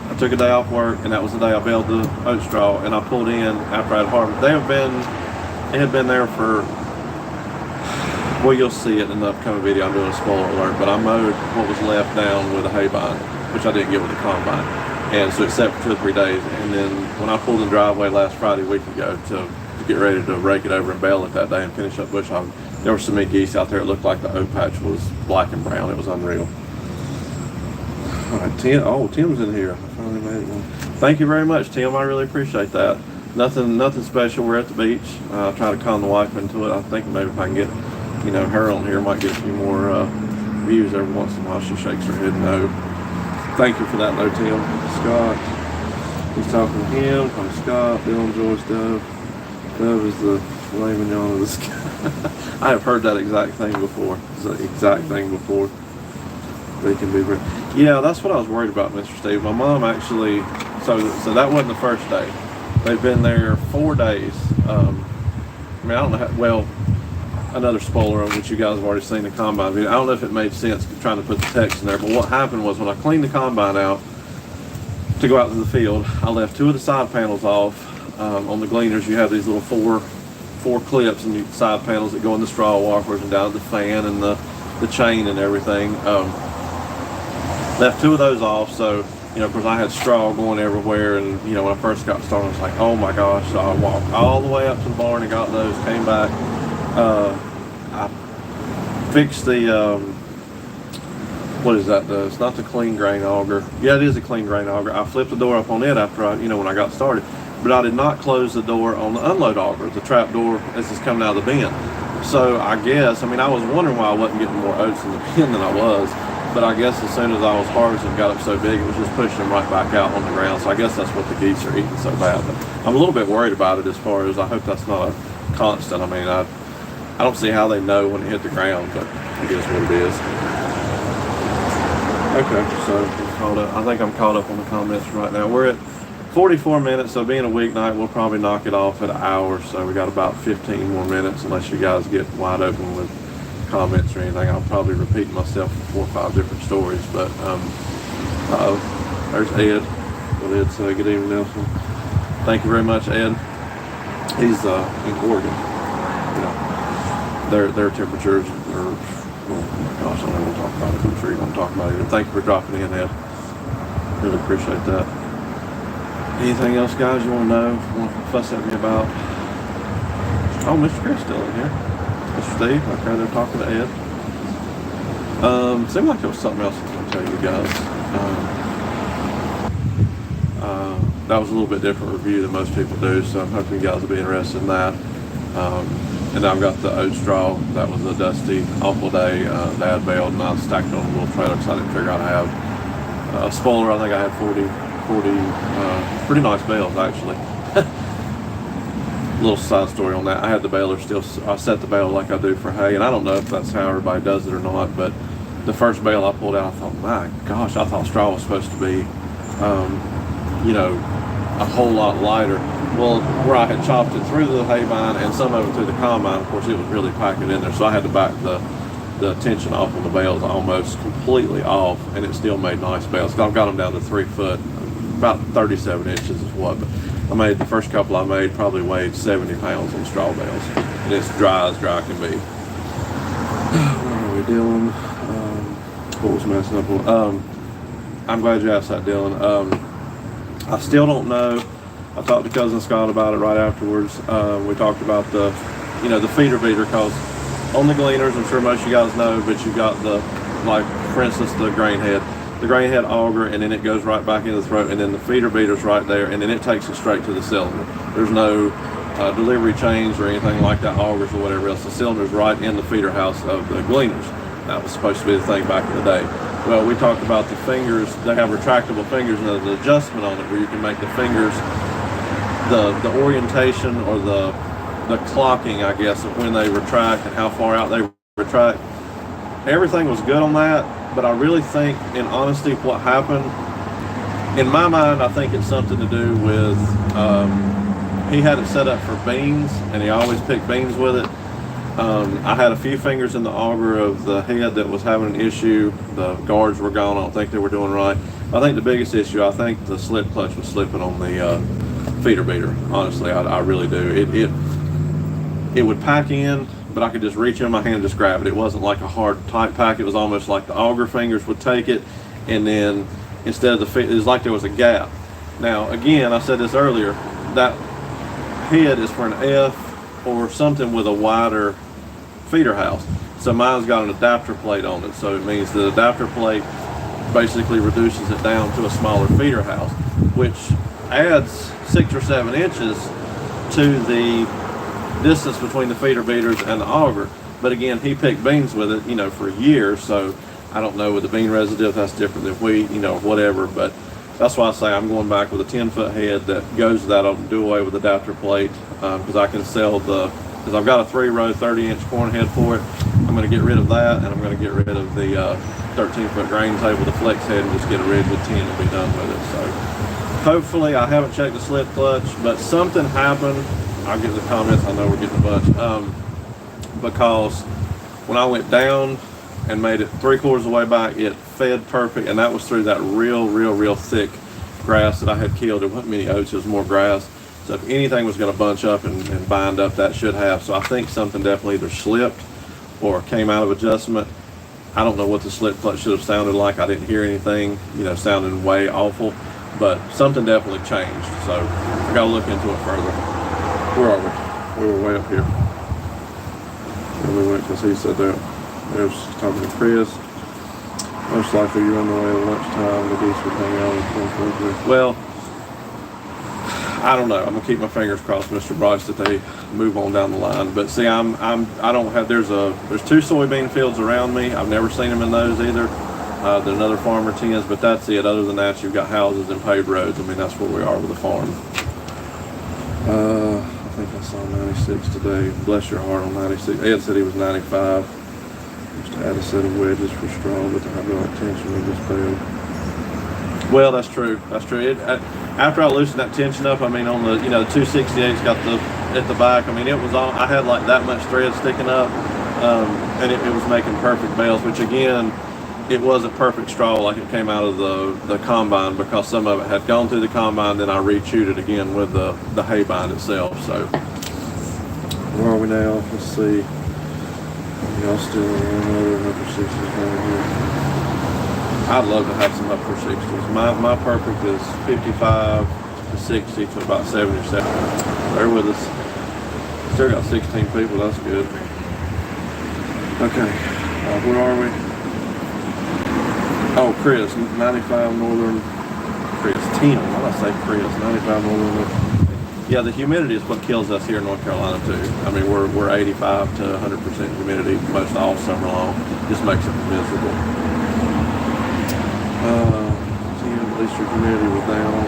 I took a day off work, and that was the day I baled the oat straw, and I pulled in after I'd harvested. They had been there for, well, you'll see it in the upcoming video. I'm doing a spoiler alert, but I mowed what was left down with a hay bind, which I didn't get with the combine. And so it sat for 2 or 3 days. And then when I pulled in the driveway last Friday a week ago to get ready to rake it over and bale it that day and finish up bush hogging, there were so many geese out there, it looked like the oat patch was black and brown. It was unreal. All right, Tim's in here. I finally made it one. Thank you very much, Tim. I really appreciate that. Nothing special. We're at the beach. I'll try to con the wife into it. I think maybe if I can get, her on here, might get a few more views every once in a while. She shakes her head no. Thank you for that, though, Tim. Scott. He's talking to him. I'm Scott. Dylan, Joyce, Dove. Dove is the filet mignon of the sky. I have heard that exact thing before. They can be very... Yeah, that's what I was worried about, Mr. Steve. My mom actually... So that wasn't the first day. They've been there 4 days. I mean, I don't know how... Well, another spoiler, which you guys have already seen the combine video. I don't know if it made sense trying to put the text in there, but what happened was when I cleaned the combine out to go out to the field, I left 2 of the side panels off. On the gleaners, you have these little four clips and side panels that go in the straw walkers and down to the fan and the chain and everything. Left 2 of those off, so of course I had straw going everywhere, and when I first got started, I was like, oh my gosh. So I walked all the way up to the barn and got those, came back. I fixed the what is that? It's not the clean grain auger. Yeah, it is a clean grain auger. I flipped the door up on it after when I got started, but I did not close the door on the unload auger, the trap door as it's coming out of the bin. So I was wondering why I wasn't getting more oats in the bin than I was, but I guess as soon as I was harvesting, got up so big, it was just pushing them right back out on the ground. So I guess that's what the geese are eating so bad. But I'm a little bit worried about it as far as I hope that's not a constant. I mean, I don't see how they know when it hit the ground, but I guess what it is. Okay, so I think I'm caught up on the comments right now. We're at 44 minutes, so being a weeknight, we'll probably knock it off at an hour. So we got about 15 more minutes, unless you guys get wide open with comments or anything. I'll probably repeat myself 4 or 5 different stories, but there's Ed. Well, Ed said, good evening, Nelson. Thank you very much, Ed. He's in Oregon. Their temperatures are, oh my gosh, I don't want to talk about it. I'm sure you don't talk about it. Thank you for dropping in, Ed. Really appreciate that. Anything else, guys, you want to know? Want to fuss at me about? Oh, Mr. Chris still in here. Mr. Steve, okay, they're talking to Ed. Seemed like there was something else I was going to tell you guys. That was a little bit different review than most people do, so I'm hoping you guys will be interested in that. And I've got the oat straw. That was a dusty, awful day. Dad baled, and I stacked it on a little trailer because I didn't figure out how to have a spoiler. I think I had 40 pretty nice bales, actually. Little side story on that. I had the baler I set the bale like I do for hay, and I don't know if that's how everybody does it or not, but the first bale I pulled out, I thought, my gosh, I thought straw was supposed to be, a whole lot lighter. Well, where I had chopped it through the hay bind and some of it through the combine, of course, it was really packing in there. So I had to back the tension off on the bales almost completely off, and it still made nice bales. I've got them down to 3 foot, about 37 inches is what. But I made the first couple I made probably weighed 70 pounds on straw bales, and it's dry as dry can be. What are we doing? What was messing up on? I'm glad you asked that, Dylan. I still don't know. I talked to Cousin Scott about it right afterwards. We talked about the feeder beater, because on the gleaners, I'm sure most of you guys know, but you got for instance, the grain head auger, and then it goes right back in the throat, and then the feeder beater's right there, and then it takes it straight to the cylinder. There's no delivery chains or anything like that, augers or whatever else. The cylinder's right in the feeder house of the gleaners. That was supposed to be the thing back in the day. Well, we talked about the fingers. They have retractable fingers, and there's an adjustment on it where you can make the fingers, the orientation or the the clocking, I guess, of when they retract and how far out they retract. Everything was good on that, but I really think, in honesty, what happened, in my mind, I think it's something to do with, he had it set up for beans, and he always picked beans with it. I had a few fingers in the auger of the head that was having an issue. The guards were gone. I don't think they were doing right. I think the biggest issue, I think the slip clutch was slipping on the feeder beater. Honestly, I really do. It would pack in, but I could just reach in my hand and just grab it. It wasn't like a hard, tight pack. It was almost like the auger fingers would take it, and then instead of the feet, it was like there was a gap. Now, again, I said this earlier, that head is for an F or something with a wider feeder house. So mine's got an adapter plate on it. So it means the adapter plate basically reduces it down to a smaller feeder house, which adds 6 or 7 inches to the distance between the feeder beaters and the auger. But again, he picked beans with it, you know, for years. So I don't know with the bean residue if that's different than wheat, you know, whatever. But that's why I say I'm going back with a 10-foot head that goes to that. I'll do away with the adapter plate because I can sell because I've got a 3-row 30-inch corn head for it. I'm going to get rid of that, and I'm going to get rid of the 13-foot grain table, the flex head, and just get a rigid 10 and be done with it. So hopefully, I haven't checked the slip clutch, but something happened. I'll get the comments. I know we're getting a bunch because when I went down and made it 3/4 of the way back, it fed perfect, and that was through that real thick grass that I had killed. There wasn't many oats, it was more grass. So if anything was going to bunch up and bind up, that should have. So I think something definitely either slipped or came out of adjustment. I don't know what the slip clutch should have sounded like. I didn't hear anything, you know, sounding way awful, but something definitely changed. So I got to look into it further. Where are we? We were way up here. And we went because he said that. There's talking to Chris. Most likely you're on the way at lunchtime. The geese would hang out. Well, I don't know. I'm gonna keep my fingers crossed, Mr. Bryce, that they move on down the line. But see, I don't have. There's 2 soybean fields around me. I've never seen them in those either. There's another farmer tends, but that's it. Other than that, you've got houses and paved roads. I mean, that's where we are with the farm. I think I saw 96 today. Bless your heart on 96. Ed said he was 95. Just add a set of wedges for straw, but the hydraulic tension we just failed. Well, that's true. That's true. After I loosened that tension up, I mean, on the, you know, the 268's got the at the back. I mean, it was on. I had like that much thread sticking up, and it was making perfect bales. Which again, it wasn't perfect straw like it came out of the combine because some of it had gone through the combine. Then I re-chewed it again with the hay bind itself. So where are we now? Let's see. Y'all still on upper 60s right here. I'd love to have some upper 60s. My perfect is 55 to 60 to about 70 or 70. Bear with us. Still got 16 people. That's good. Okay. Where are we? Oh, Chris, 95 Northern. Chris, Tina. Why did I say Chris? 95 Northern. Yeah, the humidity is what kills us here in North Carolina too. I mean, we're 85 to 100% humidity most all summer long. Just makes it miserable. At least your humidity was down on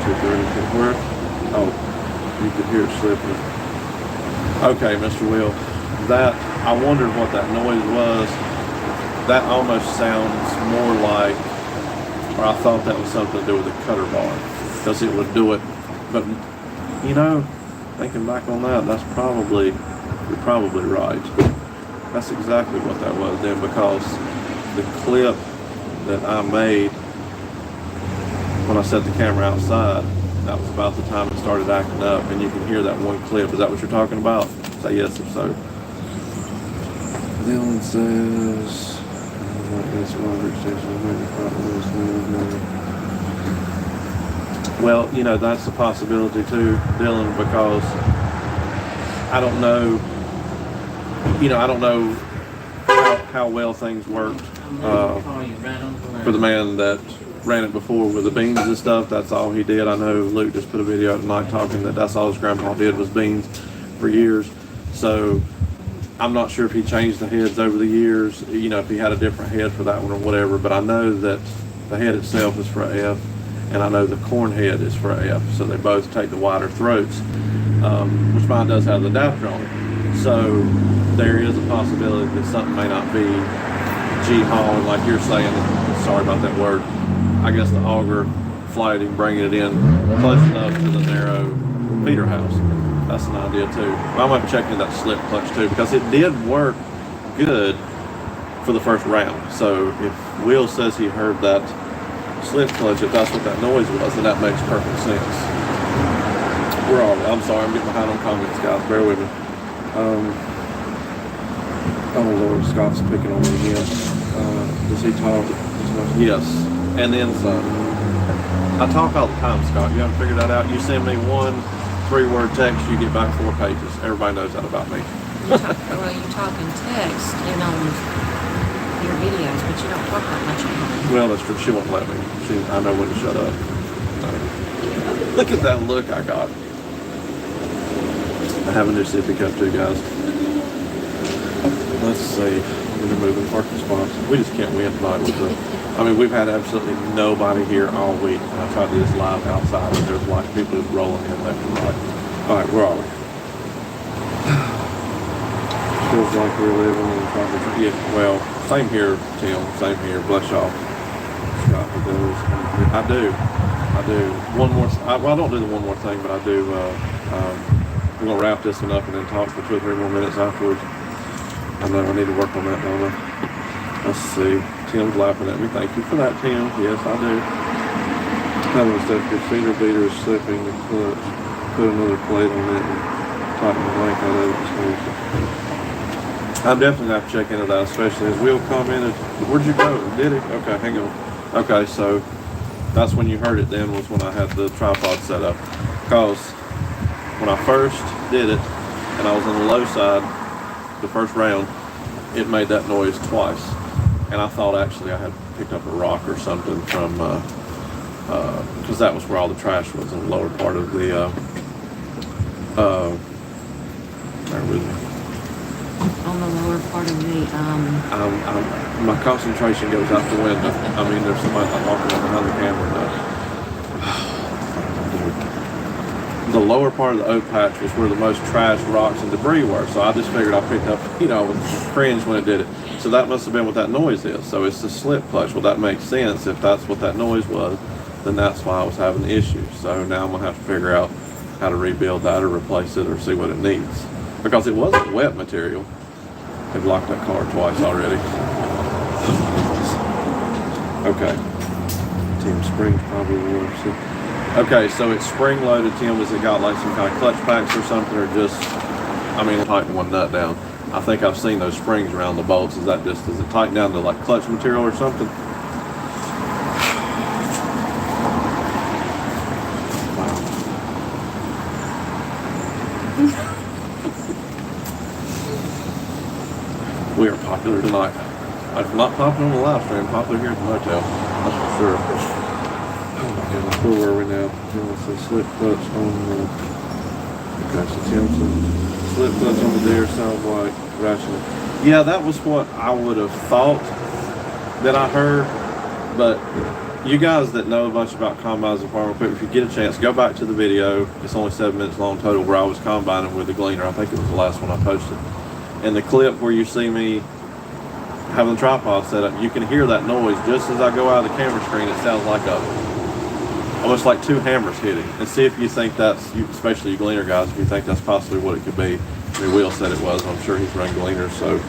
230. Where? Oh, you could hear it slipping. Okay, Mr. Will. That, I wondered what that noise was. That almost sounds more like, or I thought that was something to do with the cutter bar, because it would do it. But, you know, thinking back on that, you're probably right. That's exactly what that was then, because the clip that I made when I set the camera outside, that was about the time it started acting up, and you can hear that one clip. Is that what you're talking about? Say yes if so. Dylan says, well, you know, that's a possibility too, Dylan, because I don't know, you know, I don't know how well things worked for the man that ran it before with the beans and stuff. That's all he did. I know Luke just put a video out tonight talking that that's all his grandpa did was beans for years. So I'm not sure if he changed the heads over the years, you know, if he had a different head for that one or whatever, but I know that the head itself is for a F, and I know the corn head is for a F, so they both take the wider throats. which mine does have the adapter on it. So there is a possibility that something may not be G-haul, like you're saying, sorry about that word, I guess the auger floating, bringing it in close enough to the narrow feeder house. That's an idea too. I'm going to check into that slip clutch too, because it did work good for the first round. So if Will says he heard that slip clutch, if that's what that noise was, then that makes perfect sense. We're all, I'm sorry, I'm getting behind on comments, guys, bear with me. Oh Lord, Scott's picking on me again. Does he talk? Yes, and then some. I talk all the time, Scott. You haven't figured that out? You send me one 3-word text, you get back 4 pages. Everybody knows that about me. You talk in text and on your videos, but you don't talk that much anymore. Well, that's true. She won't let me. I know when to shut up. Look at that look I got. I have a new sippy cup too, guys. Let's see. We're moving parking spots. We just can't win tonight with the. I mean, we've had absolutely nobody here all week. And I tried to do this live outside, and there's like people just rolling in left and right. All right, where are we? Feels like we're living in the tropical. Yeah, well, same here, Tim. Same here. Bless y'all. Scott does. I do. One more. Well, I don't do the one more thing, but I do. We're gonna wrap this one up and then talk for 2 or 3 more minutes afterwards. I know I need to work on that, don't I? Let's see. Tim's laughing at me. Thank you for that, Tim. Yes, I do. Having stuff, your feeder beater is slipping the clutch. Put another plate on it and tighten the length out of it. I'm definitely going to have to check into that, especially as Will commented. Where'd you go? Did he? Okay, hang on. Okay, so that's when you heard it then, was when I had the tripod set up. Because when I first did it, and I was on the low side, the first round, it made that noise twice. And I thought actually I had picked up a rock or something from, because that was where all the trash was in the lower part of the, bear with me. On the lower part of the, my concentration goes out the window. I mean, there's somebody walking up behind the camera now. The lower part of the oak patch was where the most trash, rocks, and debris were. So I just figured I picked up, with cringe when it did it. So that must have been what that noise is. So it's the slip clutch. Well, that makes sense. If that's what that noise was, then that's why I was having issues. So now I'm gonna have to figure out how to rebuild that or replace it or see what it needs. Because it wasn't wet material. They've locked that car twice already. Okay. Tim Springs probably will. Okay, so it's spring loaded, Tim. Has it got like some kind of clutch packs or something, or just, tighten one nut down? I think I've seen those springs around the bolts. Does it tighten down to like clutch material or something? Wow. We are popular tonight. I'm not popular on the live stream, popular here at the motel. That's for sure. Oh my goodness, where were we now? Tim slip clutch on the. Okay, so Tim said slip clutch on the deer sounds like rational. Yeah, that was what I would have thought that I heard. But you guys that know a bunch about combines and farm equipment, if you get a chance, go back to the video. It's only 7 minutes long total, where I was combining with the gleaner. I think it was the last one I posted. And the clip where you see me having the tripod set up, you can hear that noise just as I go out of the camera screen. It sounds like almost like 2 hammers hitting. And see if you think that's, especially you gleaner guys, if you think that's possibly what it could be. Will said it was. I'm sure he's run gleaners, so.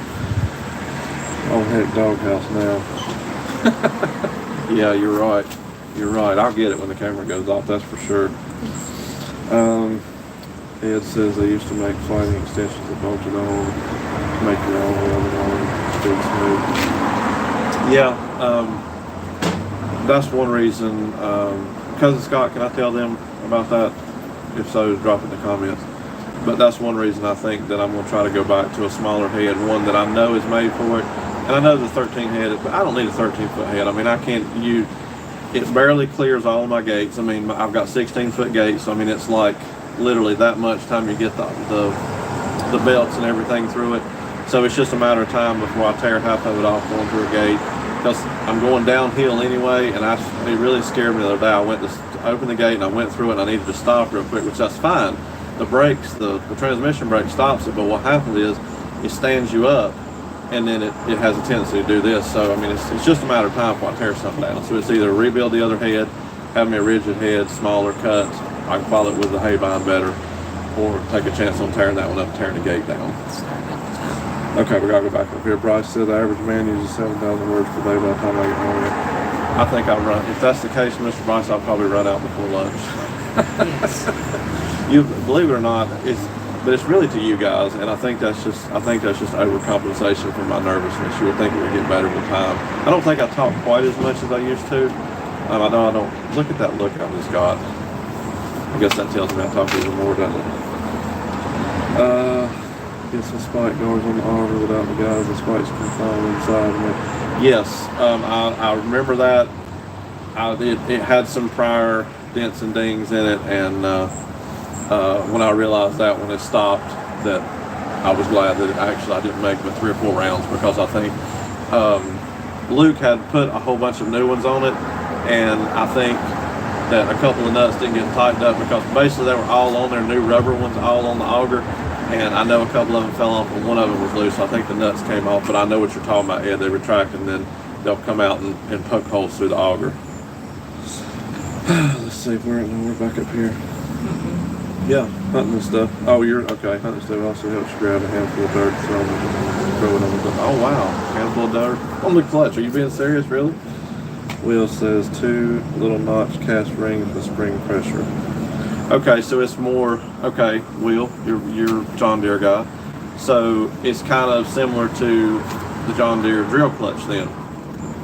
Oh heck, doghouse now. Yeah, you're right. You're right. I'll get it when the camera goes off, that's for sure. Ed says they used to make sliding extensions that bolted on, make your own welding on, speed smooth. Yeah, that's one reason. Cousin Scott, can I tell them about that? If so, drop it in the comments. But that's one reason I think that I'm going to try to go back to a smaller head, one that I know is made for it. And I know the 13 head, but I don't need a 13-foot head. I can't use, it barely clears all of my gates. I've got 16-foot gates, so it's like literally that much time you get the belts and everything through it. So it's just a matter of time before I tear half of it off going through a gate. Because I'm going downhill anyway, and it really scared me the other day. I went to open the gate and I went through it and I needed to stop real quick, which that's fine. the brakes, the transmission brake stops it, but what happens is it stands you up, and then it has a tendency to do this. So I mean, it's just a matter of time before I tear something down. So it's either rebuild the other head, have me a rigid head, smaller cuts, I can follow it with the hay bind better, or take a chance on tearing that one up and tearing the gate down. Okay, we gotta go back up here. Bryce said the average man uses 7,000 words per day by the time I get home. I think I'll run. If that's the case, Mr. Bryce, I'll probably run out before lunch. Yes. You believe it or not, but it's really to you guys, and I think that's just overcompensation for my nervousness. You would think it would get better with time. I don't think I talk quite as much as I used to. I know I don't. Look at that look I just got. I guess that tells me I talk even more, doesn't it? Get some spike guards on the armor without the guys. The spikes can fall inside. Yes, I remember that. It had some prior dents and dings in it, and when I realized that when it stopped, that I was glad that I didn't make but 3 or 4 rounds, because I think Luke had put a whole bunch of new ones on it, and I think that a couple of nuts didn't get tightened up, because basically they were all on there, new rubber ones, all on the auger, and I know a couple of them fell off, but one of them was loose. So I think the nuts came off, but I know what you're talking about, Ed. They retract, and then they'll come out and poke holes through the auger. Let's see if we're back up here. Yeah, hunting and stuff. Oh, you're okay. Hunting stuff also helps you grab a handful of dirt, throw it on the. Oh wow, handful of dirt on the clutch. Are you being serious, really? Will says 2 little notch cast rings with spring pressure. Okay, so it's more. Okay, Will, you're John Deere guy. So it's kind of similar to the John Deere drill clutch then.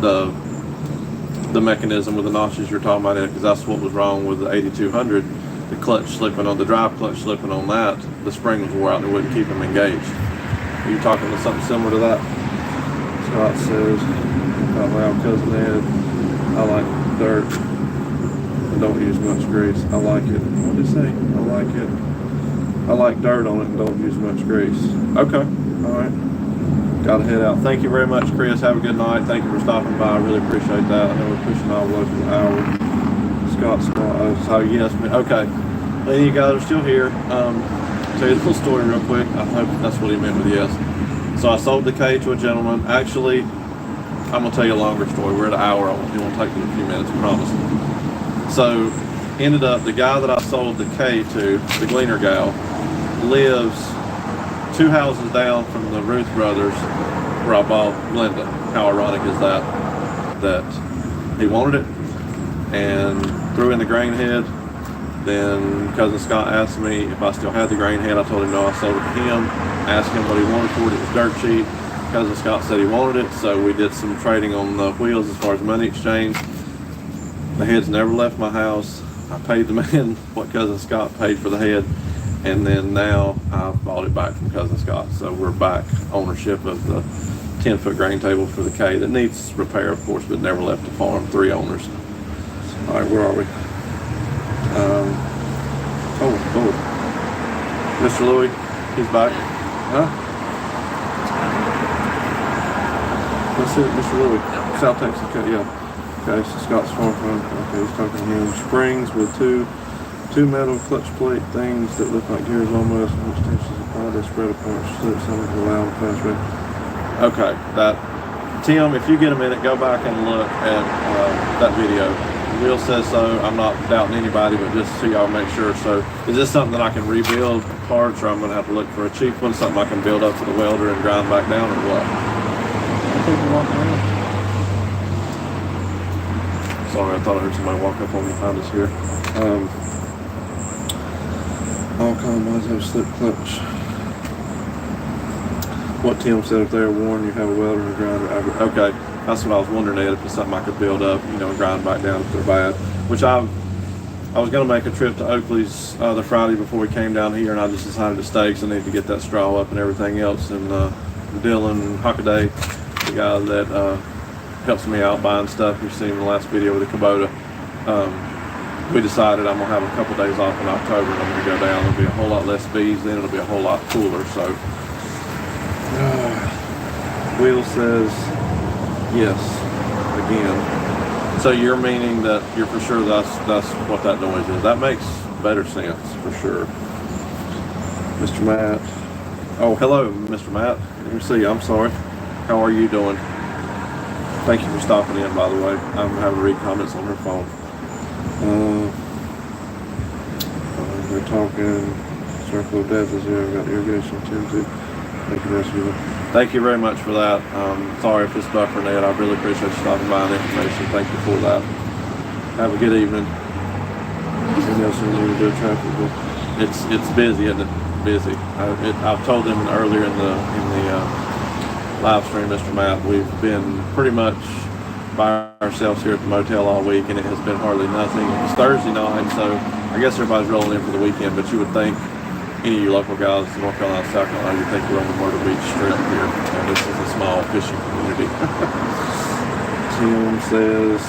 The mechanism with the notches you're talking about, because that's what was wrong with the 8200. The clutch slipping on the drive clutch slipping on that, the spring was wore out and it wouldn't keep them engaged. Are you talking about something similar to that? Scott says, out loud, cousin Ed, I like dirt and don't use much grease. I like it. What did he say? I like it. I like dirt on it and don't use much grease. Okay, all right. Gotta head out. Thank you very much, Chris. Have a good night. Thank you for stopping by. I really appreciate that. I know we're pushing all the way for the hour. Scott Small. So yes, okay. Well, you guys are still here. Tell you a little story real quick. I hope that's what he meant with yes. So I sold the K to a gentleman. Actually, I'm gonna tell you a longer story. We're at an hour. It won't take me a few minutes, I promise. So ended up the guy that I sold the K to, the Gleaner gal, lives 2 houses down from the Ruth brothers where I bought Glenda. How ironic is that? That he wanted it and threw in the grain head. Then cousin Scott asked me if I still had the grain head. I told him no, I sold it to him. Asked him what he wanted for it. It was dirt cheap. Cousin Scott said he wanted it, so we did some trading on the wheels as far as money exchange. The head's never left my house. I paid the man what cousin Scott paid for the head, and then now I've bought it back from cousin Scott. So we're back ownership of the 10-foot grain table for the K that needs repair, of course, but never left the farm. 3 owners. All right, where are we? Mr. Louis, he's back. Huh? That's it, Mr. Louis. South Texas, okay, yeah. Okay, so Scott's farm. Okay, he's talking to him. Springs with two metal clutch plate things that look like gears almost, which tensions applied, they spread apart, slip something to allow them fast rate. Okay, Tim, if you get a minute, go back and look at that video. Will says so. I'm not doubting anybody, but just so y'all make sure. So is this something that I can rebuild parts, or I'm going to have to look for a cheap one, something I can build up to the welder and grind back down, or what? People walking around. Sorry, I thought I heard somebody walk up on me behind us here. All combines have slip clutch. What Tim said, if they're worn, you have a welder and a grinder. Okay, that's what I was wondering, Ed, if it's something I could build up, and grind back down if they're bad. Which I was going to make a trip to Oakley's the Friday before we came down here, and I just decided to stay because I need to get that straw up and everything else. And Dylan Hockaday, the guy that helps me out buying stuff, you've seen in the last video with the Kubota, we decided I'm going to have a couple days off in October, and I'm going to go down. There'll be a whole lot less bees then, it'll be a whole lot cooler. So Will says yes again. So you're meaning that you're for sure that's what that noise is. That makes better sense for sure. Mr. Matt. Oh, hello, Mr. Matt. Let me see. I'm sorry. How are you doing? Thank you for stopping in, by the way. I'm having to read comments on her phone. They're talking circle of death is here. Got irrigation too. Thank you very much for that. Sorry if it's buffering, Ed. I really appreciate you stopping by and information. Thank you for that. Have a good evening. Anything else we need to do traffic? It's busy, isn't it? Busy. I've told them earlier in the live stream, Mr. Matt, we've been pretty much by ourselves here at the motel all week, and it has been hardly nothing. It's Thursday night, so I guess everybody's rolling in for the weekend, but you would think any of you local guys in North Carolina, South Carolina, you'd think we're on the Myrtle Beach Strip here, and this is a small fishing community. Tim says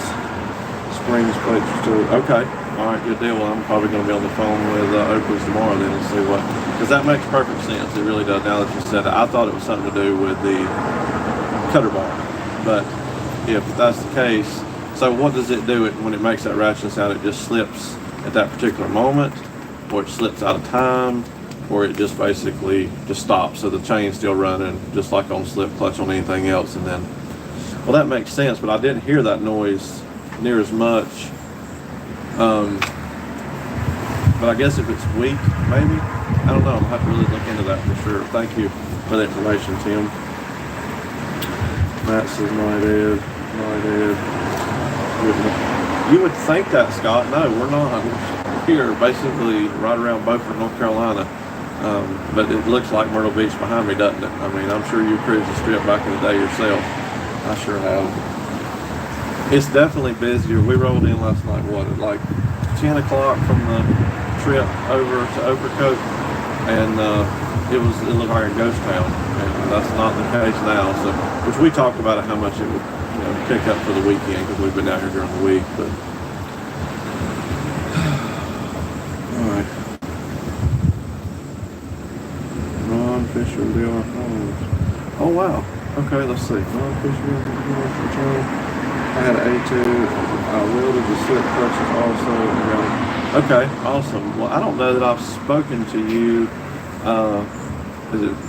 Springs plates are still Okay. All right, good deal. Well, I'm probably going to be on the phone with Oakley's tomorrow then and see what, because that makes perfect sense. It really does. Now that you said it, I thought it was something to do with the cutter bar, but if that's the case, so what does it do? It when it makes that ratchet sound, it just slips at that particular moment, or it slips out of time, or it just basically just stops. So the chain's still running, just like on slip clutch on anything else, and then, well, that makes sense. But I didn't hear that noise near as much. But I guess if it's weak, maybe. I don't know. I'll have to really look into that for sure. Thank you for the information, Tim. Matt says my dad. You would think that, Scott. No, we're not. We're here, basically right around Beaufort, North Carolina. But it looks like Myrtle Beach behind me, doesn't it? I mean, I'm sure you cruised the strip back in the day yourself. I sure have. It's definitely busier. We rolled in last night, at like 10 o'clock from the trip over to Overcoat, and it looked like a ghost town, and that's not the case now. So, which we talked about how much it would pick up for the weekend because we've been out here during the week. But all right, Ron Fisher, DR Homes. oh wow, okay, let's see. Ron Fisher, I had an A2. I welded the slip clutches also. Okay, awesome. Well, I don't know that I've spoken to you.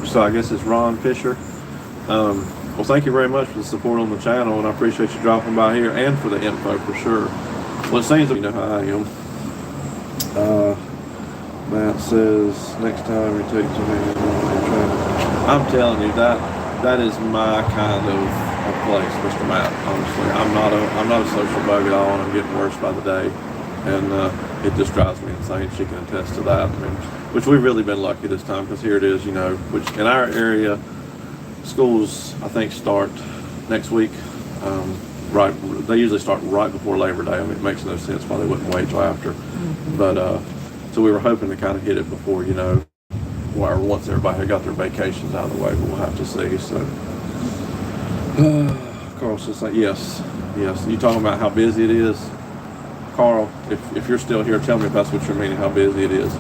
So I guess it's Ron Fisher. Well, thank you very much for the support on the channel, and I appreciate you dropping by here and for the info for sure. Well, it seems you know how I am. Matt says next time you take to me, I'm telling you that is my kind of place, Mr. Matt. Honestly, I'm not a social bug at all, and I'm getting worse by the day, and it just drives me insane. She can attest to that. I mean, which we've really been lucky this time because here it is, which in our area, schools I think start next week. Right, they usually start right before Labor Day. I mean, it makes no sense why they wouldn't wait till after. Mm-hmm. But so we were hoping to kind of hit it before, or once everybody had got their vacations out of the way. But we'll have to see. So. Carl says, yes. You talking about how busy it is? Carl, if you're still here, tell me if that's what you're meaning, how busy it is.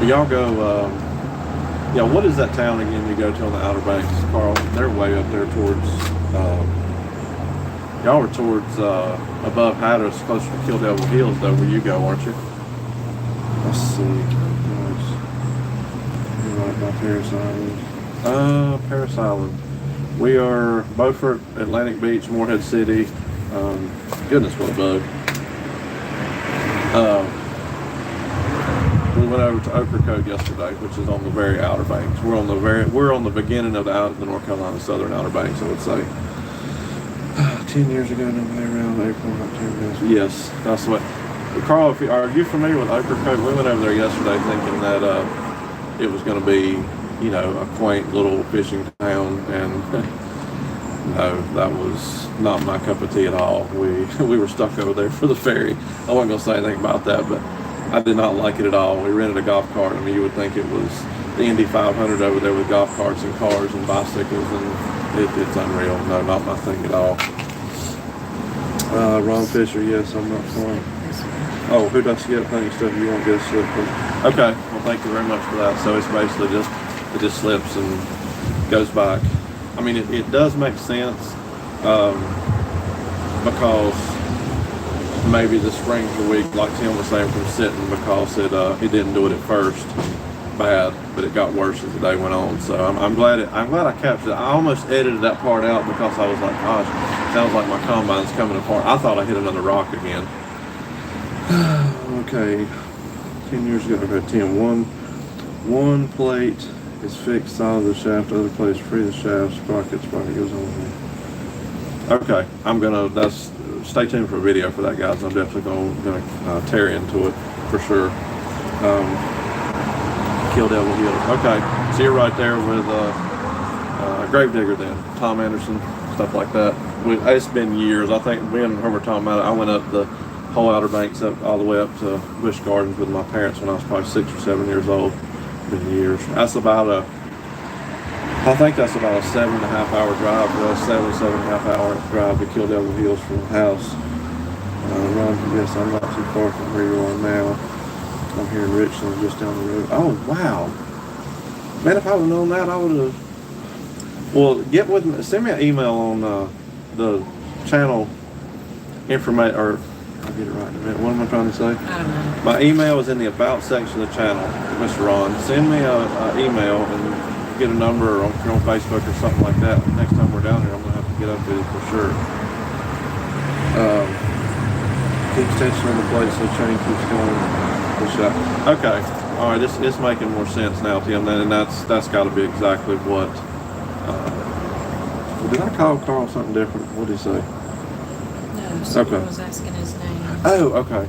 Y'all go, what is that town again you go to on the Outer Banks, Carl? They're way up there towards, y'all are towards, above Hatteras, closer to Kill Devil Hills, though, where you go, aren't you? Let's see. You're right by Paris Island. Paris Island. We are Beaufort, Atlantic Beach, Morehead City. Goodness, what a bug. We went over to Overcoat yesterday, which is on the very Outer Banks. We're on the beginning of the North Carolina Southern Outer Banks, I would say. 10 years ago, nobody around April, October. Yes, that's what. Carl, are you familiar with Overcoat? We went over there yesterday thinking that it was going to be, a quaint little fishing town, and no, that was not my cup of tea at all. We were stuck over there for the ferry. I wasn't going to say anything about that, but I did not like it at all. We rented a golf cart. I mean, you would think it was the Indy 500 over there with golf carts and cars and bicycles, and it's unreal. No, not my thing at all. Ron Fisher, yes, I'm not fine. Oh, who does get plenty of stuff you won't get slip? Okay, well, thank you very much for that. So it's basically it just slips and goes back. I mean, it does make sense because maybe the spring of the week, like Tim was saying, from sitting because he didn't do it at first bad, but it got worse as the day went on. So I'm glad I captured it. I almost edited that part out because I was like, gosh, sounds like my combine's coming apart. I thought I hit another rock again. Okay, 10 years ago, okay, 10. One plate is fixed side of the shaft, other plate is free of the shaft, sprocket goes on. Okay, stay tuned for a video for that, guys. I'm definitely gonna tear into it for sure. Kill Devil Heels. Okay, so you're right there with Gravedigger then, Tom Anderson, stuff like that. It's been years. I think me and her were talking about it. I went up the whole Outer Banks up all the way up to Busch Gardens with my parents when I was probably 6 or 7 years old. Been years. That's about a 7.5 hour drive for us, 7.5 hour drive to Kill Devil Heels from the house. Ron, yes, I'm not too far from where you are now. I'm here in Richland, just down the road. Oh, wow. Man, if I would have known that, I would have... Well, get with me. Send me an email on the channel information, or I'll get it right in a minute. What am I trying to say? I don't know. My email is in the About section of the channel, Mr. Ron. Send me an email and get a number or on Facebook or something like that. Next time we're down here, I'm going to have to get up with it for sure. Keep tension on the plate so the chain keeps going. Okay, all right, it's making more sense now, Tim, and that's got to be exactly what. Did I call Carl something different? What did he say? No, someone Okay. was asking his name. Oh, okay.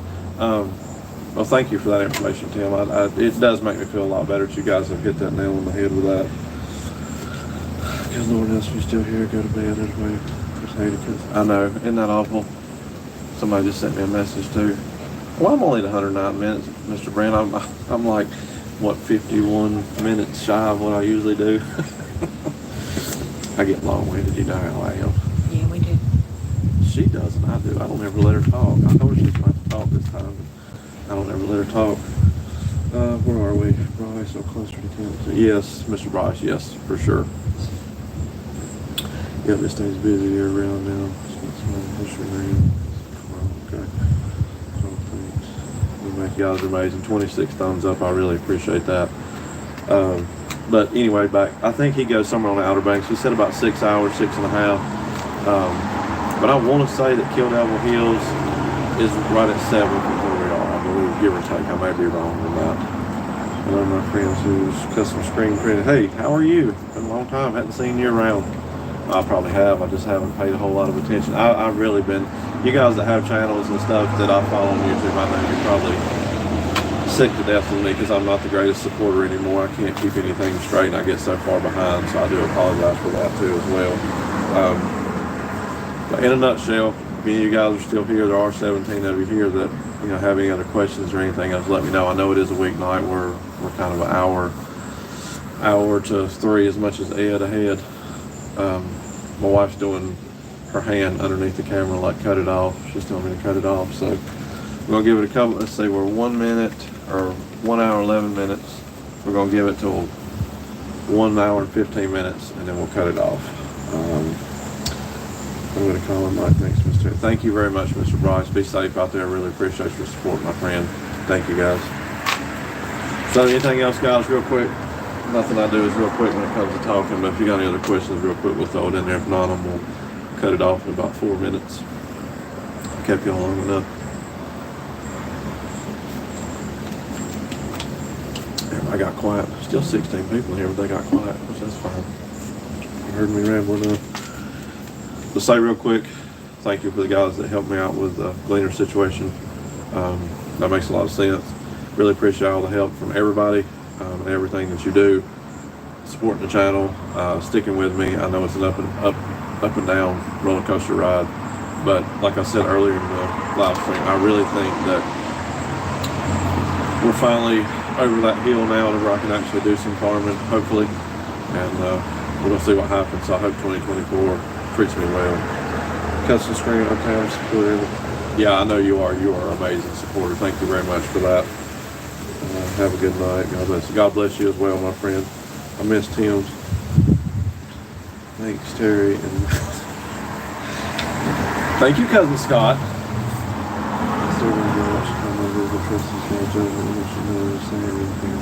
Well, thank you for that information, Tim. It does make me feel a lot better that you guys have hit that nail on the head with that. Good Lord knows we're still here. Go to bed. Everybody just hate it. I know. Isn't that awful? Somebody just sent me a message too. Well, I'm only at 109 minutes, Mr. Brand. I'm like, what, 51 minutes shy of what I usually do. I get long-winded. You know how I am. Yeah, we do. She does and I do. I don't ever let her talk. I told her she's going to have to talk this time. I don't ever let her talk. Where are we? Bryce, so closer to 10. Yes, Mr. Bryce, yes, for sure. Yep, this thing's busy year round now. Okay. You guys are amazing. 26 thumbs up. I really appreciate that. But anyway, back. I think he goes somewhere on the Outer Banks. He said about 6 hours, 6.5. But I want to say that Kill Devil Heels is right at 7 from where we are. I believe, give or take. I may be wrong on that. One of my friends who's custom screen printed. Hey, how are you? Been a long time. Hadn't seen you around. I probably have. I just haven't paid a whole lot of attention. I've really been. You guys that have channels and stuff that I follow on YouTube, I know you're probably sick to death with me because I'm not the greatest supporter anymore. I can't keep anything straight and I get so far behind, so I do apologize for that too as well. But in a nutshell, if any of you guys are still here, there are 17 of you here that have any other questions or anything else, let me know. I know it is a weeknight. We're kind of an hour to 3 as much as Ed ahead. My wife's doing her hand underneath the camera, like cut it off. She's telling me to cut it off. So we're gonna give it a couple. Let's say we're 1 minute or 1 hour 11 minutes. We're gonna give it till 1 hour and 15 minutes, and then we'll cut it off. I'm gonna call him Mike. Thanks, Mr. Thank you very much, Mr. Bryce. Be safe out there. I really appreciate your support, my friend. Thank you, guys. So anything else, guys, real quick? Nothing I do is real quick when it comes to talking, but if you got any other questions real quick, we'll throw it in there. If not, we'll cut it off in about 4 minutes. Kept y'all long enough. Everybody got quiet. Still 16 people here, but they got quiet, which that's fine. You heard me ramble enough. To say real quick, thank you for the guys that helped me out with the Gleaner situation. That makes a lot of sense. Really appreciate all the help from everybody. And everything that you do, supporting the channel, sticking with me. I know it's an up and down roller coaster ride, but like I said earlier in the live stream, I really think that we're finally over that hill now to where I can actually do some farming, hopefully, and we're gonna see what happens. So I hope 2024 treats me well. Custom screen, okay, I'm supporting. Yeah, I know you are. You are an amazing supporter. Thank you very much for that. Have a good night. God bless you. God bless you as well, my friend. I miss Tim. Thanks, Terry. And thank you, Cousin Scott. several jobs, members of the trustees can judgment and should know the same thing.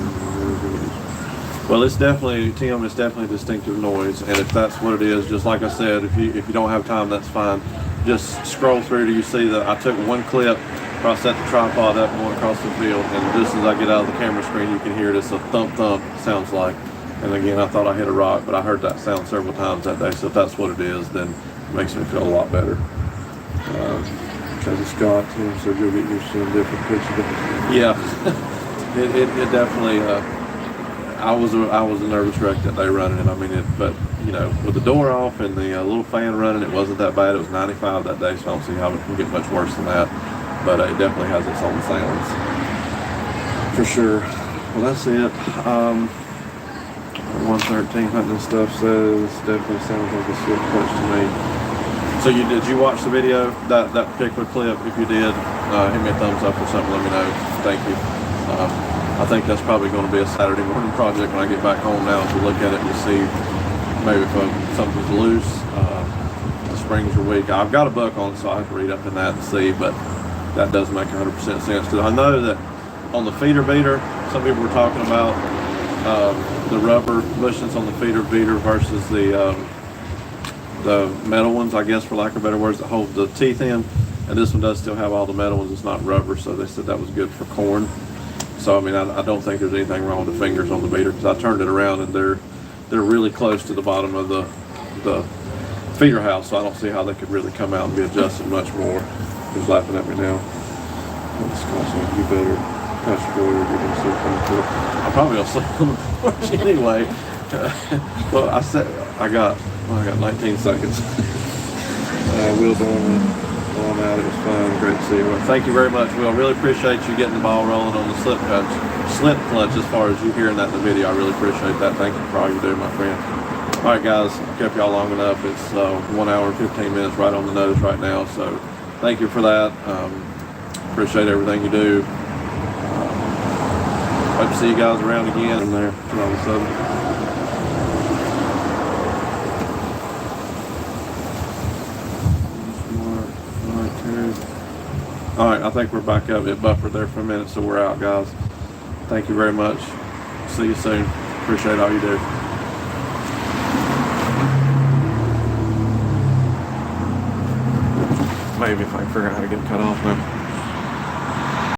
Well, it's definitely, Tim, it's definitely a distinctive noise, and if that's what it is, just like I said, if you don't have time, that's fine. Just scroll through till you see that I took one clip where I set the tripod up going across the field, and just as I get out of the camera screen, you can hear this a thump thump sounds like. And again, I thought I hit a rock, but I heard that sound several times that day. So if that's what it is, then it makes me feel a lot better. Because it's Scott, Tim, so you'll get used to a different picture. Yeah, it definitely. I was a nervous wreck that day running it. I mean, but you know, with the door off and the little fan running, it wasn't that bad. It was 95 that day, so I don't see how it can get much worse than that. But it definitely has its own sounds, for sure. Well, that's it. 113 hunting stuff says definitely sounds like a slip clutch to me. So did you watch the video, that particular clip? If you did, hit me a thumbs up or something, let me know. Thank you. I think that's probably going to be a Saturday morning project when I get back home now to look at it and see maybe if something's loose. The springs are weak. I've got a buck on, so I have to read up in that and see, but that does make 100% sense. Because I know that on the feeder beater, some people were talking about the rubber bushings on the feeder beater versus the metal ones, I guess, for lack of better words, that hold the teeth in. And this one does still have all the metal ones. It's not rubber, so they said that was good for corn. So I mean, I don't think there's anything wrong with the fingers on the beater, because I turned it around and they're really close to the bottom of the feeder house. So I don't see how they could really come out and be adjusted much more. He's laughing at me now. You better pass your boy, you're gonna sleep on the porch. I'm probably gonna sleep on the porch anyway. Well, I got 19 seconds. Will's on. I'm out. It was fun. Great to see you. Well, thank you very much, Will. Really appreciate you getting the ball rolling on the slip clutch. As far as you hearing that in the video, I really appreciate that. Thank you for all you do, my friend. All right, guys, I kept y'all long enough. It's 1 hour and 15 minutes right on the nose right now. So thank you for that. Appreciate everything you do. Hope to see you guys around again in there all of a sudden. All right, I think we're back up. It buffered there for a minute, so we're out, guys. Thank you very much. See you soon. Appreciate all you do. Maybe if I can figure out how to get cut off now.